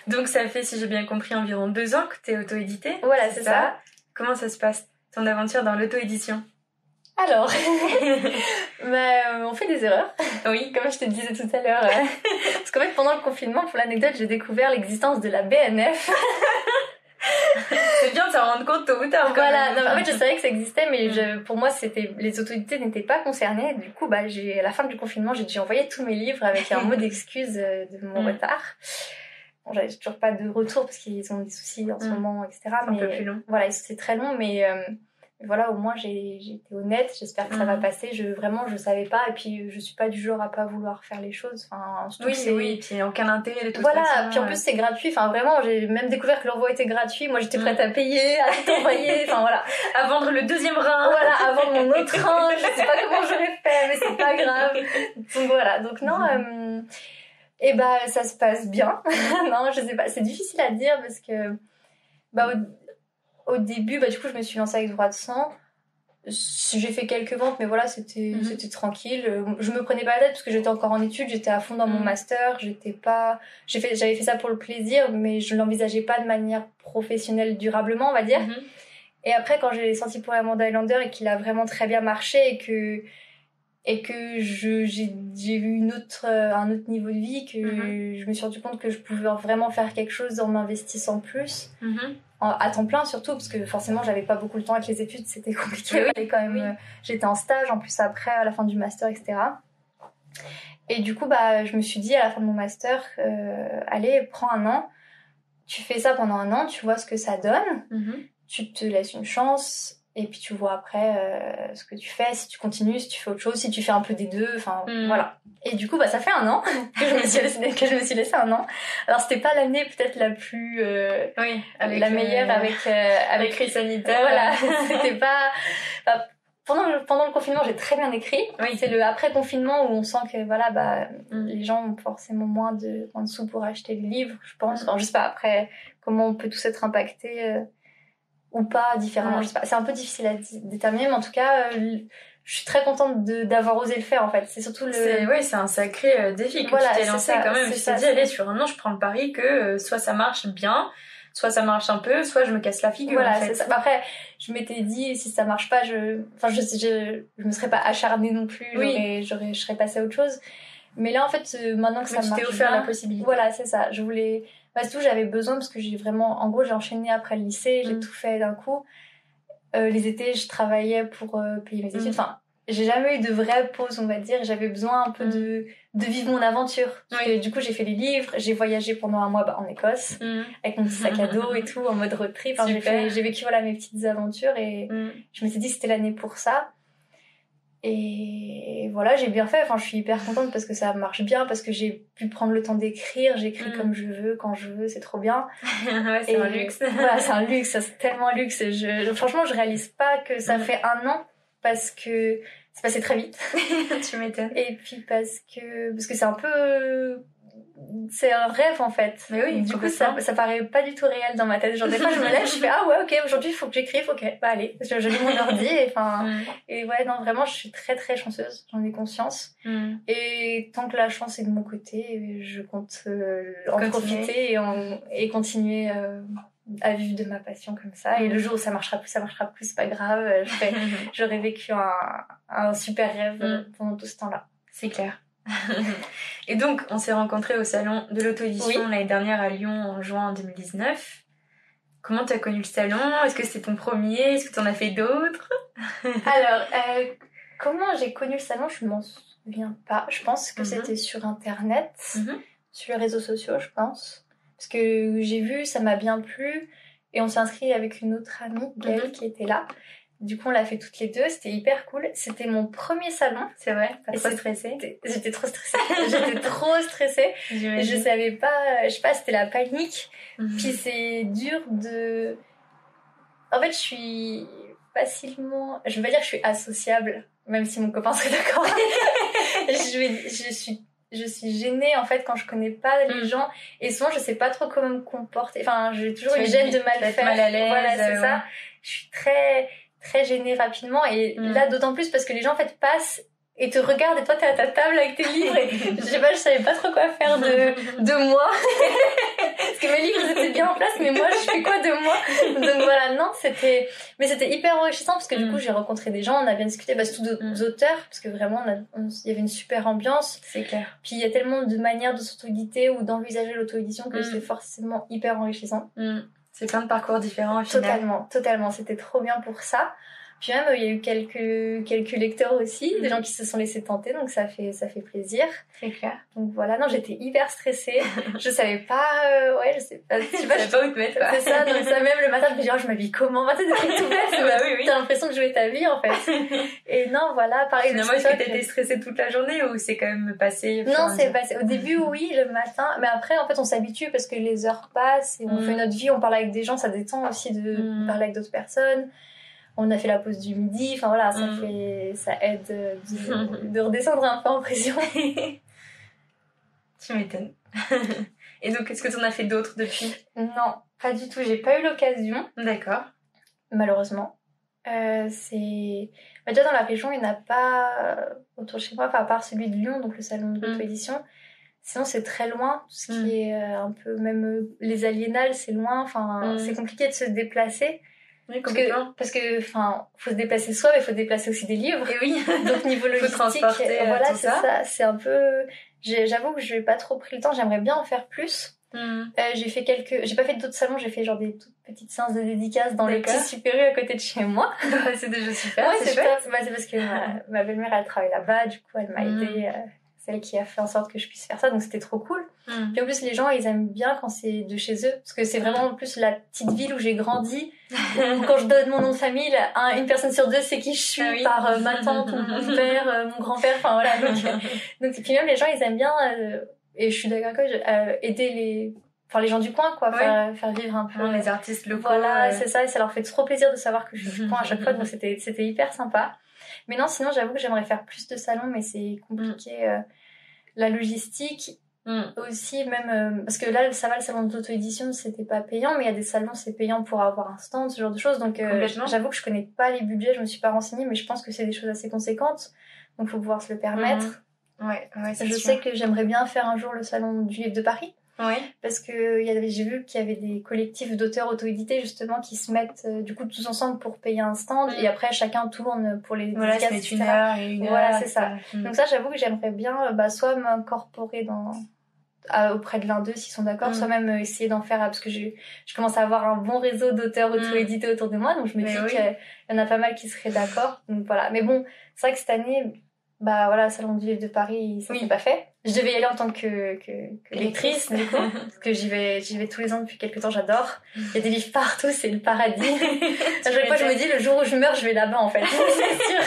Donc ça fait, si j'ai bien compris, environ 2 ans que t'es auto-éditée. Voilà, c'est ça. Comment ça se passe, ton aventure dans l'auto-édition? Alors, on fait des erreurs. Oui, comme je te disais tout à l'heure. Parce qu'en fait, pendant le confinement, pour l'anecdote, j'ai découvert l'existence de la BNF. C'est bien de s'en rendre compte tôt ou tard. Voilà, en fait je savais que ça existait, mais pour moi les autorités n'étaient pas concernées. Du coup, à la fin du confinement, j'ai dû envoyer tous mes livres avec un mot d'excuse de mon retard. Bon, j'avais toujours pas de retour parce qu'ils ont des soucis en ce moment, etc. C'est un peu plus long. Voilà, c'est très long, mais voilà, au moins j'ai été honnête, j'espère que ça va passer. Vraiment, je savais pas, et puis je suis pas du genre à pas vouloir faire les choses. Oui, puis aucun intérêt de toute façon. Voilà, puis en plus c'est gratuit, vraiment, j'ai même découvert que l'envoi était gratuit. Moi j'étais prête à payer, à tout envoyer, voilà. À vendre le 2e rein. Voilà, à vendre mon autre rein, je sais pas comment j'aurais fait, mais c'est pas grave. Donc voilà, donc non, et ça se passe bien. Non, je sais pas, c'est difficile à dire parce que, au début, du coup, je me suis lancée avec Droit de sang. J'ai fait quelques ventes, mais voilà, c'était tranquille. Je me prenais pas la tête parce que j'étais encore en études, j'étais à fond dans mon master, j'avais fait ça pour le plaisir, mais je l'envisageais pas de manière professionnelle durablement, on va dire. Et après, quand j'ai sorti pour Amanda Highlander et qu'il a vraiment très bien marché et que j'ai eu un autre niveau de vie, que je me suis rendu compte que je pouvais vraiment faire quelque chose en m'investissant plus, à temps plein surtout, parce que forcément j'avais pas beaucoup le temps avec les études, c'était compliqué. Et quand même, j'étais en stage en plus après, à la fin du master, etc. Et du coup, je me suis dit à la fin de mon master, allez, prends 1 an, tu fais ça pendant 1 an, tu vois ce que ça donne, tu te laisses une chance. Et puis tu vois après ce que tu fais, si tu continues, si tu fais autre chose, si tu fais un peu des deux, enfin voilà. Et du coup ça fait 1 an que je me suis laissé 1 an. Alors c'était pas l'année peut-être la plus la meilleure avec crise sanitaire. Voilà, c'était pas pendant le confinement, j'ai très bien écrit. C'est le après confinement où on sent que les gens ont forcément moins de sous pour acheter les livres, je pense. Enfin, je sais pas après comment on peut tous être impactés ou pas différemment, je sais pas, c'est un peu difficile à déterminer, mais en tout cas je suis très contente d'avoir osé le faire en fait. C'est surtout c'est un sacré défi que tu t'es lancé quand même. Tu t'es dit allez, sur 1 an je prends le pari que soit ça marche bien, soit ça marche un peu, soit je me casse la figure. Voilà, en fait. c'est ça. Après je m'étais dit si ça marche pas, je me serais pas acharnée non plus, je serais passée à autre chose. Mais là en fait maintenant que ça marche, tu t'es offert la possibilité. Voilà, c'est ça. Je voulais surtout j'avais besoin parce que j'ai enchaîné après le lycée, j'ai tout fait d'un coup. Les étés, je travaillais pour payer mes études. Enfin, j'ai jamais eu de vraie pause, on va dire. J'avais besoin un peu de vivre mon aventure. Parce que, du coup, j'ai fait les livres, j'ai voyagé pendant 1 mois en Écosse, avec mon petit sac à dos et tout, en mode road trip. Enfin, j'ai vécu mes petites aventures et je me suis dit que c'était l'année pour ça. Et voilà, j'ai bien fait. Enfin, je suis hyper contente parce que ça marche bien, parce que j'ai pu prendre le temps d'écrire. J'écris comme je veux, quand je veux, c'est trop bien. C'est un luxe. Voilà, c'est un luxe, c'est tellement un luxe. Franchement, je réalise pas que ça fait 1 an parce que c'est passé très vite. Tu m'étonnes. Et puis parce que c'est un peu... C'est un rêve en fait. Mais oui, du coup ça paraît pas du tout réel dans ma tête. Genre des fois je me lève, je fais ah ouais ok aujourd'hui il faut que j'écrive, ok allez je lis mon ordi et ouais non vraiment je suis très très chanceuse, j'en ai conscience et tant que la chance est de mon côté je compte en profiter et continuer à vivre de ma passion comme ça et le jour où ça marchera plus c'est pas grave, j'aurais vécu un super rêve pendant tout ce temps-là. C'est clair. Et donc, on s'est rencontrés au salon de l'auto-édition l'année dernière à Lyon en juin 2019. Comment tu as connu le salon? Est-ce que c'était ton premier? Est-ce que tu en as fait d'autres? Alors, comment j'ai connu le salon? Je m'en souviens pas. Je pense que c'était sur Internet, sur les réseaux sociaux, je pense. Parce que j'ai vu, ça m'a bien plu. Et on s'est inscrit avec une autre amie, Gaëlle, qui était là. Du coup, on l'a fait toutes les deux. C'était hyper cool. C'était mon premier salon. C'est vrai? T'as trop stressée? J'étais trop stressée. J'étais trop stressée. Je savais pas... Je sais pas, c'était la panique. Puis c'est dur de... En fait, je suis facilement... Je veux pas dire que je suis associable, même si mon copain serait d'accord. Je suis gênée, en fait, quand je connais pas les gens. Et souvent, je sais pas trop comment me comporter. Enfin, j'ai toujours une gêne de mal faire. Mal à l'aise. Voilà, c'est ça. Je suis très gênée rapidement et là d'autant plus parce que les gens en fait passent et te regardent et toi t'es à ta table avec tes livres et je sais pas, je savais pas trop quoi faire de moi parce que mes livres étaient bien en place mais moi je fais quoi de moi, donc voilà, non c'était hyper enrichissant parce que du coup j'ai rencontré des gens, on a bien discuté, surtout d'autres auteurs parce que vraiment il y avait une super ambiance, c'est clair, puis il y a tellement de manières de s'auto-éditer ou d'envisager l'auto-édition que c'est forcément hyper enrichissant. C'est plein de parcours différents au final. Totalement. C'était trop bien pour ça. Puis même, il y a eu quelques lecteurs aussi, des gens qui se sont laissés tenter, donc ça fait plaisir. C'est clair. Donc voilà, non, j'étais hyper stressée. Je savais pas, je sais pas. Tu savais pas où te mettre, quoi. C'est ça, donc ça, même le matin, je me dis, je m'habille comment? T'as des trucs tout bêtes. Oui. T'as l'impression de jouer ta vie, en fait. Et non, voilà, pareil. Finalement, est-ce que t'étais stressée toute la journée ou c'est quand même passé? Non, c'est passé. Au début, oui, le matin. Mais après, en fait, on s'habitue parce que les heures passent et on fait notre vie, on parle avec des gens, ça détend aussi de parler avec d'autres personnes. On a fait la pause du midi, enfin voilà, ça aide de redescendre un peu en pression. Tu m'étonnes. Et donc, est-ce que tu en as fait d'autres depuis? Non, pas du tout, j'ai pas eu l'occasion. D'accord. Malheureusement. Déjà dans la région, il n'y en a pas autour de chez moi, à part celui de Lyon, donc le salon de l'auto-édition. Sinon, c'est très loin, tout ce qui est un peu, même les aliénales, c'est loin, enfin, c'est compliqué de se déplacer. Oui, complètement. Parce que, enfin, faut se déplacer soi, mais il faut déplacer aussi des livres. Et oui. Donc, niveau logistique, faut transporter voilà, tout c'est ça. C'est un peu... J'avoue que je n'ai pas trop pris le temps. J'aimerais bien en faire plus. J'ai pas fait d'autres salons, j'ai fait genre des toutes petites séances de dédicaces dans les petits Super U à côté de chez moi. C'est déjà super. Ouais, c'est chouette. C'est parce que ma belle-mère, elle travaille là-bas, du coup, elle m'a aidée. C'est elle qui a fait en sorte que je puisse faire ça, donc c'était trop cool. Puis en plus, les gens, ils aiment bien quand c'est de chez eux, parce que c'est vraiment en plus la petite ville où j'ai grandi. Quand je donne mon nom de famille, une personne sur deux sait qui je suis par ma tante, mon père, mon grand-père, enfin voilà. Donc, et puis même les gens, ils aiment bien, et je suis d'accord aider les gens du coin, quoi, faire vivre un peu les artistes locaux. Voilà, c'est ça, et ça leur fait trop plaisir de savoir que je suis du coin à chaque fois, donc c'était hyper sympa. Mais non, sinon, j'avoue que j'aimerais faire plus de salons, mais c'est compliqué. La logistique, aussi, même... parce que là, ça va, le salon d'auto-édition, c'était pas payant, mais il y a des salons, c'est payant pour avoir un stand, ce genre de choses. Donc, j'avoue que je connais pas les budgets, je me suis pas renseignée, mais je pense que c'est des choses assez conséquentes. Donc, il faut pouvoir se le permettre. Ouais, je sais que j'aimerais bien faire un jour le salon du livre de Paris. Ouais. Parce que j'ai vu qu'il y avait des collectifs d'auteurs auto-édités justement qui se mettent du coup tous ensemble pour payer un stand et après chacun tourne pour les dédicaces, se met une heure et une heure. Voilà, c'est ça. Donc ça, j'avoue que j'aimerais bien soit m'incorporer auprès de l'un d'eux s'ils sont d'accord, soit même essayer d'en faire parce que je commence à avoir un bon réseau d'auteurs auto-édités autour de moi, donc je me dis qu'il y en a pas mal qui seraient d'accord. Donc voilà. Mais bon, c'est vrai que cette année, salon du livre de Paris, ça s'est pas fait. Je devais y aller en tant que lectrice, du coup, parce que j'y vais tous les ans depuis quelques temps, j'adore. Il y a des livres partout, c'est le paradis. À chaque fois, je me dis, le jour où je meurs, je vais là-bas, en fait. C'est sûr.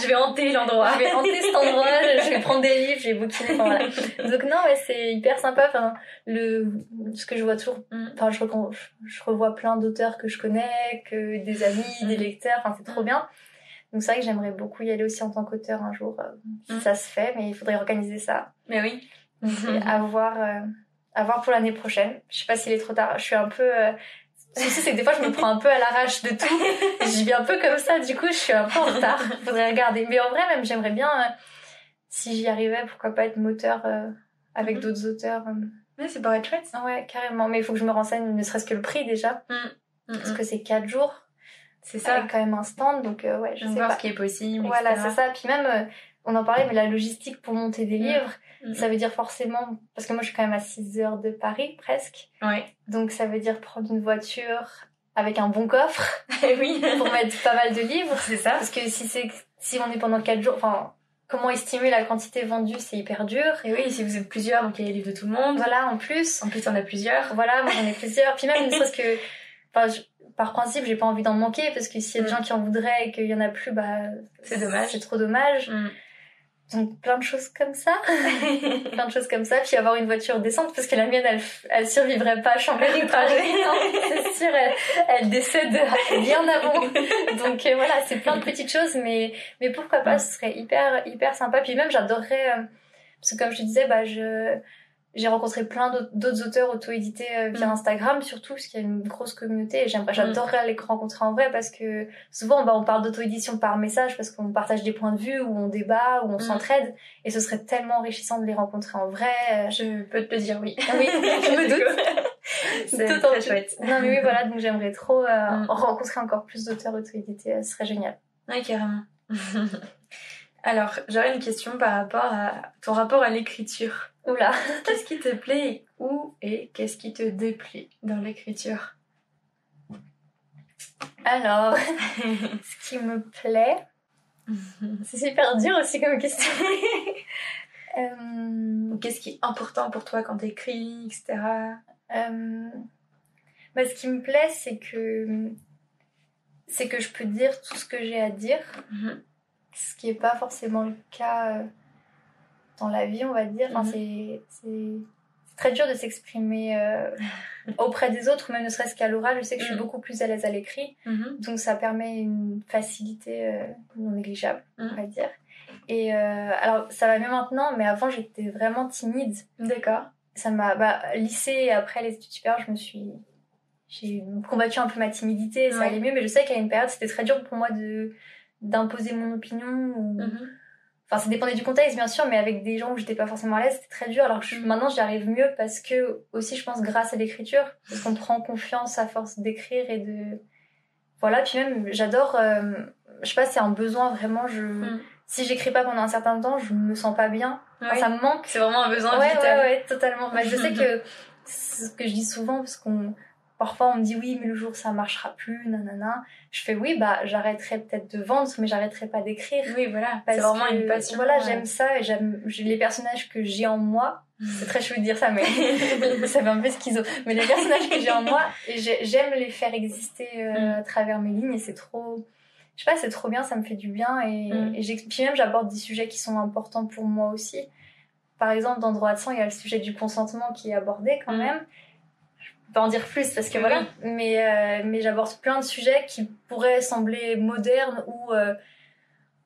Je vais hanter l'endroit. Je vais hanter cet endroit, je vais prendre des livres, je vais bouquiner, enfin voilà. Donc non, c'est hyper sympa, enfin, ce que je vois toujours, enfin, je revois plein d'auteurs que je connais, que des amis, des lecteurs, enfin, c'est trop bien. Donc c'est vrai que j'aimerais beaucoup y aller aussi en tant qu'auteur un jour, si ça se fait, mais il faudrait organiser ça. Mais oui. Donc à voir pour l'année prochaine. Je sais pas s'il est trop tard. Je suis un peu... Le souci, c'est que des fois, je me prends un peu à l'arrache de tout. J'y vais un peu comme ça, du coup, je suis un peu en retard. Faudrait regarder. Mais en vrai, même, j'aimerais bien, si j'y arrivais, pourquoi pas être moteur avec d'autres auteurs. Ouais, ça pourrait être chouette. Ouais, carrément. Mais il faut que je me renseigne, ne serait-ce que le prix déjà. Parce que c'est 4 jours. C'est ça. Avec quand même un stand, donc je sais voir pas. Ce qui est possible, voilà, etc. c'est ça. Puis même, on en parlait, mais la logistique pour monter des livres, ça veut dire forcément... Parce que moi, je suis quand même à 6 heures de Paris, presque. Ouais. Donc, ça veut dire prendre une voiture avec un bon coffre. Oui. Pour mettre pas mal de livres. C'est ça. Parce que si on est pendant 4 jours... Enfin, comment estimer la quantité vendue, c'est hyper dur. Et oui, si vous êtes plusieurs, donc il y a les livres de tout le monde. Voilà, en plus. En plus, on a plusieurs. Voilà, moi, j'en ai plusieurs. Puis même, ne serait-ce que... Enfin, par principe, j'ai pas envie d'en manquer parce que s'il y a des gens qui en voudraient et qu'il y en a plus, c'est dommage. C'est trop dommage. Donc plein de choses comme ça. Plein de choses comme ça. Puis avoir une voiture décente parce que la mienne, elle survivrait pas à Chambéry-Paris. C'est sûr, elle décède bien avant. Donc voilà, c'est plein de petites choses, mais pourquoi pas, ce serait hyper, hyper sympa. Puis même, j'adorerais, parce que comme je te disais, j'ai rencontré plein d'autres auteurs auto-édités via Instagram, surtout parce qu'il y a une grosse communauté et j'adorerais les rencontrer en vrai parce que souvent on parle d'auto-édition par message parce qu'on partage des points de vue, où on débat, où on s'entraide et ce serait tellement enrichissant de les rencontrer en vrai. Je peux te le dire, oui. Oui, je me doute. C'est très chouette. Non mais oui, voilà, donc j'aimerais trop rencontrer encore plus d'auteurs auto-édités, ce serait génial. Ouais, carrément. Alors, j'aurais une question par rapport à ton rapport à l'écriture. Oula. Qu'est-ce qui te plaît et qu'est-ce qui te déplaît dans l'écriture? Alors, ce qui me plaît, c'est super dur aussi comme question. Qu'est-ce qui est important pour toi quand t'écris, etc. Ce qui me plaît, c'est que je peux dire tout ce que j'ai à dire. Ce qui n'est pas forcément le cas dans la vie, on va dire. Enfin, c'est très dur de s'exprimer auprès des autres, même ne serait-ce qu'à l'oral. Je sais que je suis beaucoup plus à l'aise à l'écrit. Donc, ça permet une facilité non négligeable, on va dire. Et alors, ça va mieux maintenant, mais avant, j'étais vraiment timide. D'accord. Ça m'a... lycée et après les études supérieures, j'ai combattu un peu ma timidité, ça allait mieux, mais je sais qu'à une période, c'était très dur pour moi d'imposer mon opinion. Enfin, ça dépendait du contexte, bien sûr, mais avec des gens où j'étais pas forcément à l'aise, c'était très dur. Alors maintenant, j'y arrive mieux parce que, aussi, je pense, grâce à l'écriture, parce qu'on prend confiance à force d'écrire et voilà, puis même j'adore, je sais pas, c'est un besoin vraiment, si j'écris pas pendant un certain temps, je me sens pas bien, enfin, ça me manque. C'est vraiment un besoin vital. Ouais, totalement. Bah, je sais que c'est ce que je dis souvent, parce parfois on me dit oui, mais le jour ça marchera plus, nanana. Je fais oui, bah j'arrêterai peut-être de vendre, mais j'arrêterai pas d'écrire. Oui, voilà. C'est vraiment une passion. Voilà, j'aime ça et j'aime les personnages que j'ai en moi. C'est très chouette de dire ça, mais ça fait un peu schizo. Mais les personnages que j'ai en moi, j'aime les faire exister à travers mes lignes et c'est trop, je sais pas, c'est trop bien, ça me fait du bien et puis même j'aborde des sujets qui sont importants pour moi aussi. Par exemple, dans Droit de sang, il y a le sujet du consentement qui est abordé quand même. Je peux en dire plus parce que voilà, mais j'aborde plein de sujets qui pourraient sembler modernes ou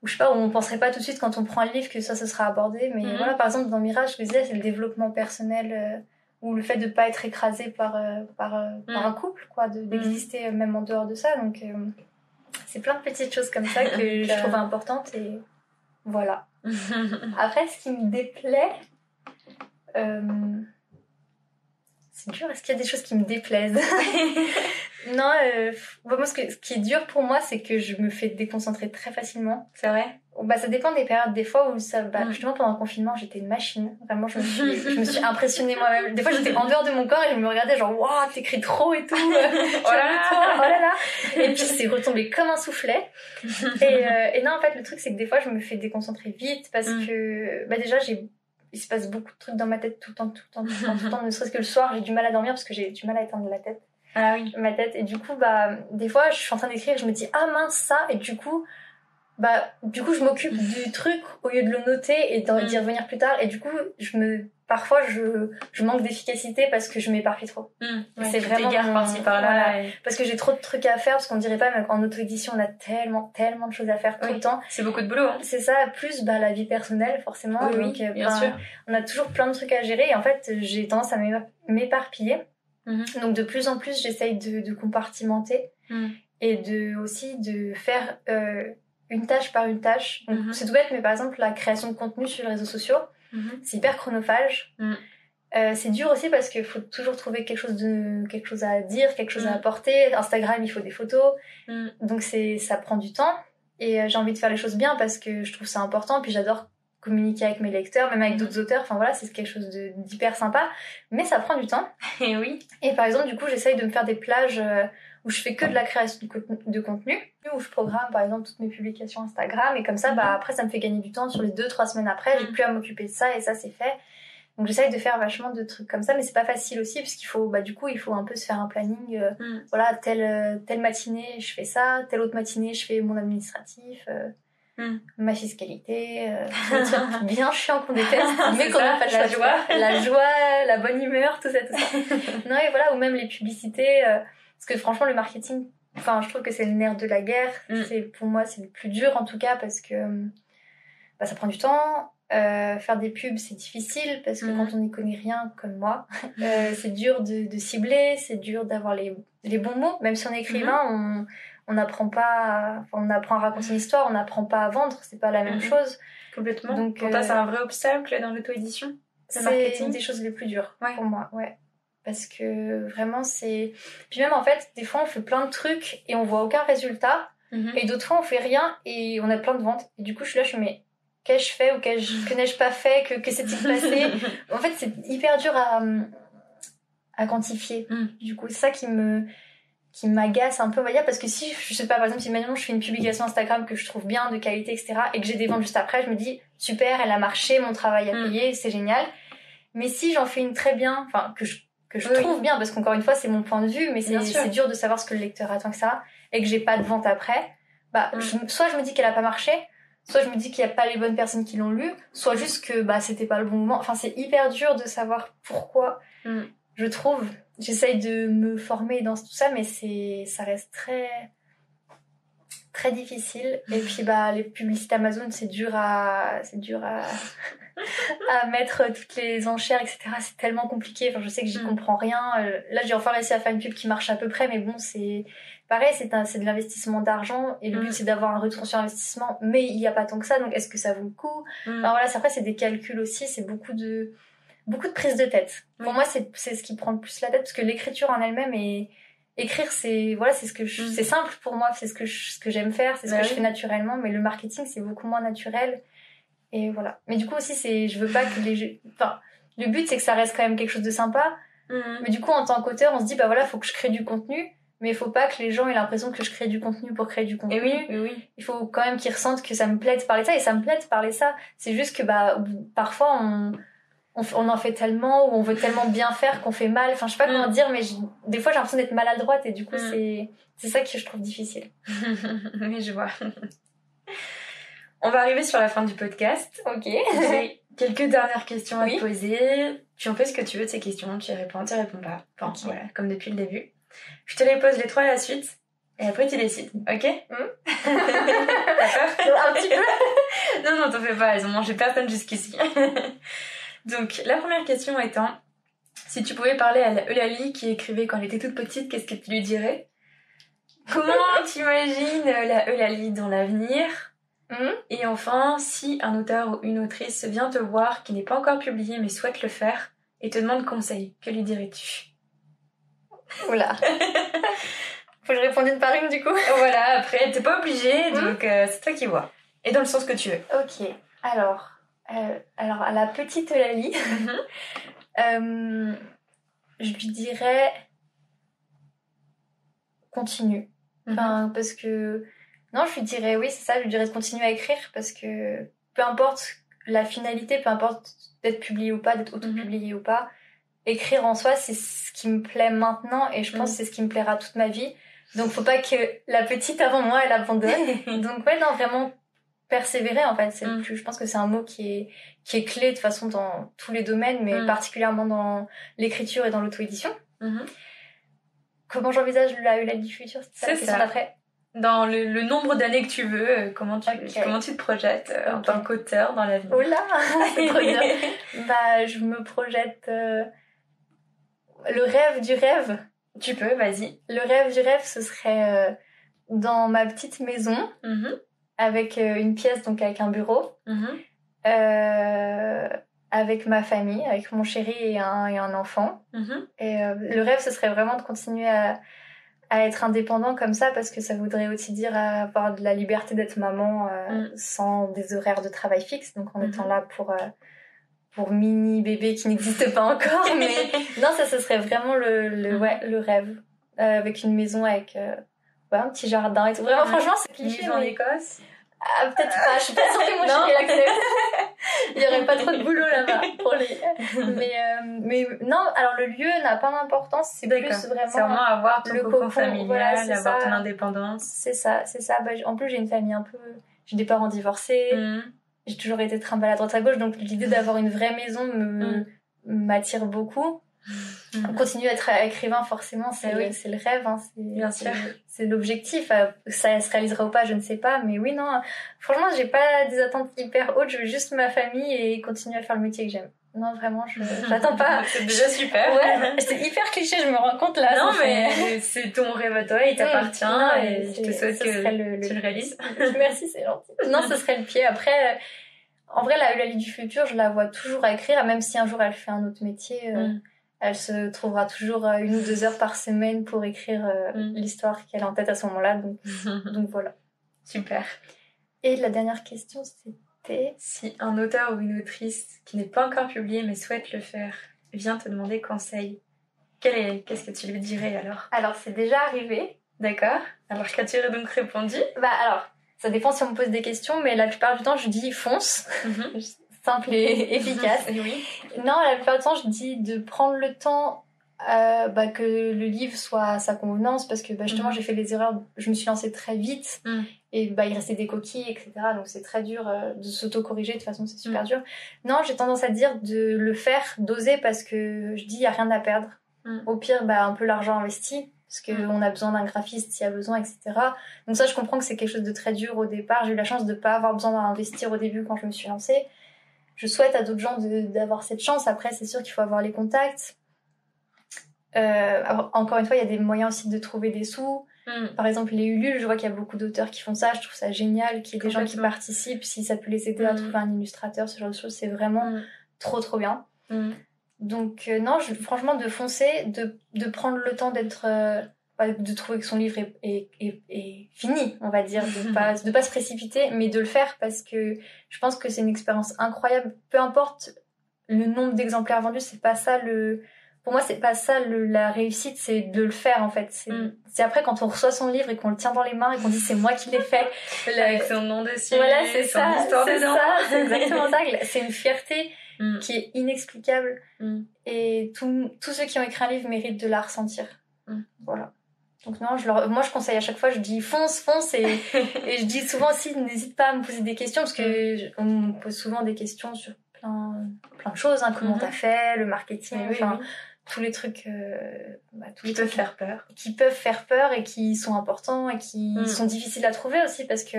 je sais pas, où on penserait pas tout de suite quand on prend le livre que ça se sera abordé, mais voilà, par exemple dans Mirage, je disais, c'est le développement personnel ou le fait de pas être écrasé par un couple, quoi, d'exister même en dehors de ça, donc c'est plein de petites choses comme ça que je trouve importantes et voilà. Après, ce qui me déplaît, c'est dur, est-ce qu'il y a des choses qui me déplaisent? Non, moi ce qui est dur pour moi, c'est que je me fais déconcentrer très facilement. C'est vrai? Bah ça dépend des périodes, des fois où justement pendant le confinement j'étais une machine, vraiment je me suis impressionnée moi-même. Des fois j'étais en dehors de mon corps et je me regardais genre waouh t'écris trop et tout, oh là là, et puis c'est retombé comme un soufflet. Et non en fait le truc c'est que des fois je me fais déconcentrer vite parce que déjà il se passe beaucoup de trucs dans ma tête tout le temps, ne serait-ce que le soir j'ai du mal à dormir parce que j'ai du mal à éteindre la tête. Ah oui. Ma tête, et du coup des fois je suis en train d'écrire, je me dis ah mince ça, et du coup je m'occupe du truc au lieu de le noter et d'y revenir plus tard, et du coup parfois je manque d'efficacité parce que je m'éparpille trop. C'est vraiment par-ci par-là, parce que j'ai trop de trucs à faire, parce qu'on dirait pas, mais en auto-édition on a tellement de choses à faire tout le temps, c'est beaucoup de boulot, hein. C'est ça, plus la vie personnelle forcément, donc bien sûr. on a toujours plein de trucs à gérer et en fait j'ai tendance à m'éparpiller. Donc de plus en plus j'essaye de compartimenter et aussi de faire une tâche par une tâche. Donc c'est tout bête, mais par exemple la création de contenu sur les réseaux sociaux, c'est hyper chronophage. C'est dur aussi parce qu'il faut toujours trouver quelque chose à dire, quelque chose à apporter. Instagram, il faut des photos, donc ça prend du temps et j'ai envie de faire les choses bien parce que je trouve ça important, puis j'adore communiquer avec mes lecteurs, même avec d'autres auteurs, enfin voilà, c'est quelque chose d'hyper sympa, mais ça prend du temps. Et oui. Et par exemple, du coup, j'essaye de me faire des plages où je fais que de la création de contenu, où je programme par exemple toutes mes publications Instagram, et comme ça, après, ça me fait gagner du temps sur les 2-3 semaines après, j'ai plus à m'occuper de ça, et ça, c'est fait. Donc j'essaye de faire vachement de trucs comme ça, mais c'est pas facile aussi, parce qu'il faut, du coup, il faut un peu se faire un planning, voilà, telle matinée, je fais ça, telle autre matinée, je fais mon administratif, ma fiscalité, bien chiant qu'on déteste, mais qu'on n'a pas de joie. La joie, la bonne humeur, tout ça. Non, et voilà, ou même les publicités, parce que franchement, le marketing, je trouve que c'est le nerf de la guerre. Pour moi, c'est le plus dur en tout cas, parce que ça prend du temps. Faire des pubs, c'est difficile, parce que quand on n'y connaît rien, comme moi, c'est dur de cibler, c'est dur d'avoir les bons mots. Même si on est écrivain, on n'apprend pas, on apprend à raconter une histoire, on n'apprend pas à vendre, c'est pas la même chose. Complètement. Donc, pour toi, c'est un vrai obstacle dans l'auto-édition, c'est une des choses les plus dures pour moi, parce que vraiment puis même en fait, des fois on fait plein de trucs et on voit aucun résultat, et d'autres fois on fait rien et on a plein de ventes, et du coup je suis là, je me dis mais qu'ai-je fait ou que n'ai-je pas fait, que s'est-il passé? En fait c'est hyper dur à quantifier. Du coup c'est ça qui m'agace un peu, on va dire, parce que si, je sais pas, par exemple, si maintenant je fais une publication Instagram que je trouve bien, de qualité, etc., et que j'ai des ventes juste après, je me dis, super, elle a marché, mon travail a payé, c'est génial. Mais si j'en fais une très bien, que je trouve bien, parce qu'encore une fois, c'est mon point de vue, mais c'est dur de savoir ce que le lecteur attend que ça, et que j'ai pas de vente après, soit je me dis qu'elle a pas marché, soit je me dis qu'il y a pas les bonnes personnes qui l'ont lu, soit juste que, c'était pas le bon moment. Enfin, c'est hyper dur de savoir pourquoi, je trouve. J'essaye de me former dans tout ça, mais ça reste très, très difficile. Et puis, les publicités Amazon, c'est dur à mettre toutes les enchères, etc. C'est tellement compliqué. Je sais que j'y comprends rien. Là, j'ai enfin réussi à faire une pub qui marche à peu près, mais bon, c'est pareil, c'est de l'investissement d'argent, et le but, c'est d'avoir un retour sur investissement, mais il n'y a pas tant que ça, donc est-ce que ça vaut le coup? Voilà, après, c'est des calculs aussi, c'est beaucoup de prise de tête. Pour moi, c'est ce qui prend le plus la tête, parce que l'écriture en elle-même est écrire, c'est ce que c'est simple pour moi, c'est ce que j'aime faire, c'est ce que je fais naturellement, mais le marketing, c'est beaucoup moins naturel. Et voilà. Mais du coup aussi, je veux pas que le but, c'est que ça reste quand même quelque chose de sympa. Mais du coup, en tant qu'auteur, on se dit, bah voilà, faut que je crée du contenu. Mais il faut pas que les gens aient l'impression que je crée du contenu pour créer du contenu. Et oui. Il faut quand même qu'ils ressentent que ça me plaît de parler de ça. Et ça me plaît de parler de ça. C'est juste que, parfois, on en fait tellement, ou on veut tellement bien faire qu'on fait mal. Enfin, je sais pas comment dire, mais des fois, j'ai l'impression d'être maladroite. Et du coup, c'est ça que je trouve difficile. Oui, je vois. On va arriver sur la fin du podcast. Ok. J'ai quelques dernières questions à te poser. Tu en fais ce que tu veux de ces questions. Tu y réponds pas. Enfin, voilà, comme depuis le début. Je te les pose les 3 à la suite. Et après, tu décides. Ok? T'as peur? Un petit peu. Non, t'en fais pas. Elles ont mangé personne jusqu'ici. Donc, la première question étant, si tu pouvais parler à la Eulalie qui écrivait quand elle était toute petite, qu'est-ce que tu lui dirais? Comment t'imagines la Eulalie dans l'avenir? Et enfin, si un auteur ou une autrice vient te voir qui n'est pas encore publié mais souhaite le faire et te demande conseil, que lui dirais-tu? Oula. Faut que je réponde une par une du coup. Voilà, après t'es pas obligée, donc c'est toi qui vois. Et dans le sens que tu veux. Ok, alors à la petite Eulalie, je lui dirais continue. Enfin, parce que non, je lui dirais oui, c'est ça, je lui dirais de continuer à écrire parce que peu importe la finalité, peu importe d'être publié ou pas, d'être auto-publié ou pas, écrire en soi, c'est ce qui me plaît maintenant et je pense que c'est ce qui me plaira toute ma vie. Donc faut pas que la petite avant moi elle abandonne. Donc non, vraiment persévérer en fait, je pense que c'est un mot qui est clé de toute façon dans tous les domaines, mais particulièrement dans l'écriture et dans l'auto-édition. Comment j'envisage la Eulalie du futur, c'est ça d'après? Dans le nombre d'années que tu veux, comment tu te projettes en tant qu'auteur dans l'avenir? Oh là, c'est trop dur. Je me projette le rêve du rêve. Tu peux, vas-y. Le rêve du rêve, ce serait dans ma petite maison, avec une pièce, donc avec un bureau, avec ma famille, avec mon chéri et un enfant. Et le rêve, ce serait vraiment de continuer à être indépendant comme ça, parce que ça voudrait aussi dire avoir de la liberté d'être maman sans des horaires de travail fixes, donc en étant là pour mini bébé qui n'existe pas encore. Mais non, ça ce serait vraiment le rêve, avec une maison avec un petit jardin et tout. Vraiment, franchement, c'est cliché. En Écosse? Peut-être pas, je suis pas sûre que mon chéri l'accepte. Il y aurait pas trop de boulot là-bas pour les... mais non, alors le lieu n'a pas d'importance, c'est plus vraiment... C'est vraiment avoir ton cocon familial, voilà, avoir ton indépendance. C'est ça. En plus, j'ai une famille un peu... J'ai des parents divorcés, j'ai toujours été trimballée à droite à gauche, donc l'idée d'avoir une vraie maison m'attire beaucoup. Continuer à être écrivain, forcément, c'est le rêve, hein, bien sûr. C'est l'objectif. Ça se réalisera ou pas, je ne sais pas, mais oui, non, franchement, j'ai pas des attentes hyper hautes, je veux juste ma famille et continuer à faire le métier que j'aime. Non, vraiment, j'attends pas. C'est déjà super. Ouais, c'est hyper cliché, je me rends compte là. Non, mais c'est ton rêve à toi, il t'appartient, et je te souhaite que tu le réalises. Merci, c'est gentil. Non, ce serait le pied. Après, en vrai, la Eulalie du futur, je la vois toujours à écrire, même si un jour elle fait un autre métier. Elle se trouvera toujours 1 ou 2 heures par semaine pour écrire l'histoire qu'elle a en tête à ce moment-là. Donc voilà. Super. Et la dernière question, c'était... Si un auteur ou une autrice qui n'est pas encore publié mais souhaite le faire vient te demander conseil, qu'est-ce que tu lui dirais alors? Alors, c'est déjà arrivé. D'accord. Alors, qu'as-tu donc répondu? Alors, ça dépend si on me pose des questions, mais la plupart du temps, je dis fonce. Simple et efficace. Oui. Non, la plupart du temps, je dis de prendre le temps que le livre soit à sa convenance, parce que justement, j'ai fait des erreurs, je me suis lancée très vite, et il restait des coquilles, etc. Donc c'est très dur de s'auto-corriger, de toute façon, c'est super dur. Non, j'ai tendance à dire de le faire, d'oser, parce que je dis, il n'y a rien à perdre. Au pire, un peu l'argent investi, parce qu'on a besoin d'un graphiste s'il y a besoin, etc. Donc ça, je comprends que c'est quelque chose de très dur au départ. J'ai eu la chance de ne pas avoir besoin d'investir au début quand je me suis lancée. Je souhaite à d'autres gens d'avoir cette chance. Après, c'est sûr qu'il faut avoir les contacts. Encore une fois, il y a des moyens aussi de trouver des sous. Par exemple, les Ulule, je vois qu'il y a beaucoup d'auteurs qui font ça. Je trouve ça génial qu'il y ait des gens qui participent. Si ça peut les aider à trouver un illustrateur, ce genre de choses, c'est vraiment trop bien. Donc non, franchement, de foncer, de prendre le temps d'être de trouver que son livre est fini, on va dire, de pas se précipiter, mais de le faire parce que je pense que c'est une expérience incroyable. Peu importe le nombre d'exemplaires vendus, c'est pas ça pour moi, c'est pas ça la réussite, c'est de le faire en fait. C'est après quand on reçoit son livre et qu'on le tient dans les mains et qu'on dit c'est moi qui l'ai fait. Avec son nom dessus. Voilà, c'est ça. C'est exactement ça. C'est une fierté qui est inexplicable. Et tous ceux qui ont écrit un livre méritent de la ressentir. Voilà. Donc non, moi je conseille à chaque fois, je dis fonce et je dis souvent aussi n'hésite pas à me poser des questions parce que on me pose souvent des questions sur plein de choses, hein, comment t'as fait, le marketing, tous les trucs qui peuvent faire peur. Qui peuvent faire peur et qui sont importants et qui sont difficiles à trouver aussi parce que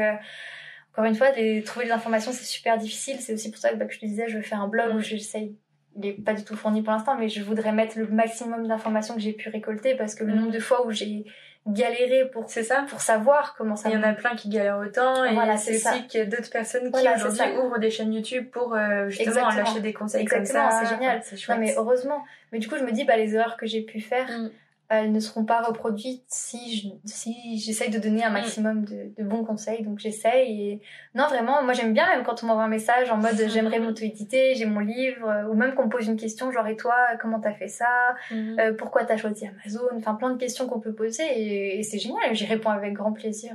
encore une fois, trouver des informations c'est super difficile. C'est aussi pour ça que je te disais, je veux faire un blog où j'essaye. Il est pas du tout fourni pour l'instant, mais je voudrais mettre le maximum d'informations que j'ai pu récolter parce que le nombre de fois où j'ai galéré pour savoir comment ça. Il y en a plein qui galèrent autant et voilà, c'est aussi qu'il y a d'autres personnes qui aujourd'hui ouvrent des chaînes YouTube pour justement lâcher des conseils comme ça. C'est génial, c'est chouette. Non, mais heureusement. Mais du coup, je me dis les erreurs que j'ai pu faire, elles ne seront pas reproduites si j'essaye de donner un maximum de bons conseils. Donc j'essaye et non vraiment, moi j'aime bien même quand on m'envoie un message en mode j'aimerais m'auto-éditer, j'ai mon livre, ou même qu'on me pose une question genre et toi comment t'as fait ça, pourquoi t'as choisi Amazon, enfin plein de questions qu'on peut poser et c'est génial, j'y réponds avec grand plaisir.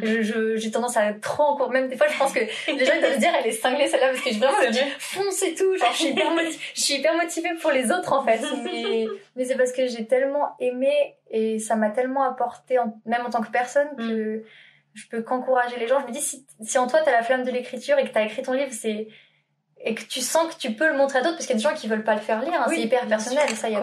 J'ai tendance à trop encore, même des fois je pense que les gens doivent se dire elle est cinglée celle-là parce que je dis fonce et tout, genre je suis hyper motivée pour les autres en fait, mais c'est parce que j'ai tellement aimé et ça m'a tellement apporté même en tant que personne que je peux qu'encourager les gens. Je me dis si en toi t'as la flamme de l'écriture et que t'as écrit ton livre et que tu sens que tu peux le montrer à d'autres parce qu'il y a des gens qui veulent pas le faire lire, c'est hyper personnel, ça y a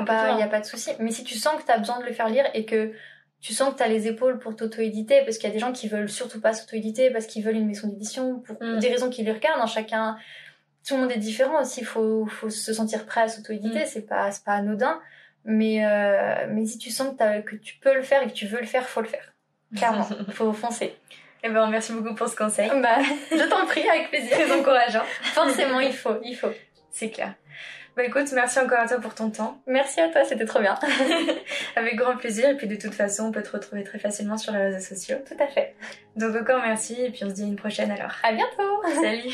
pas de souci, mais si tu sens que t'as besoin de le faire lire et que tu sens que t'as les épaules pour t'auto-éditer parce qu'il y a des gens qui veulent surtout pas s'auto-éditer parce qu'ils veulent une maison d'édition pour des raisons qui les regardent, chacun, tout le monde est différent aussi, faut se sentir prêt à s'auto-éditer, c'est pas anodin. Mais si tu sens que tu peux le faire et que tu veux le faire, faut le faire. Clairement, faut foncer. Eh ben, merci beaucoup pour ce conseil. Je t'en prie, avec plaisir. Très encourageant. Forcément, il faut. C'est clair. Écoute, merci encore à toi pour ton temps. Merci à toi, c'était trop bien. Avec grand plaisir. Et puis de toute façon, on peut te retrouver très facilement sur les réseaux sociaux. Tout à fait. Donc encore merci et puis on se dit à une prochaine alors. À bientôt. Salut.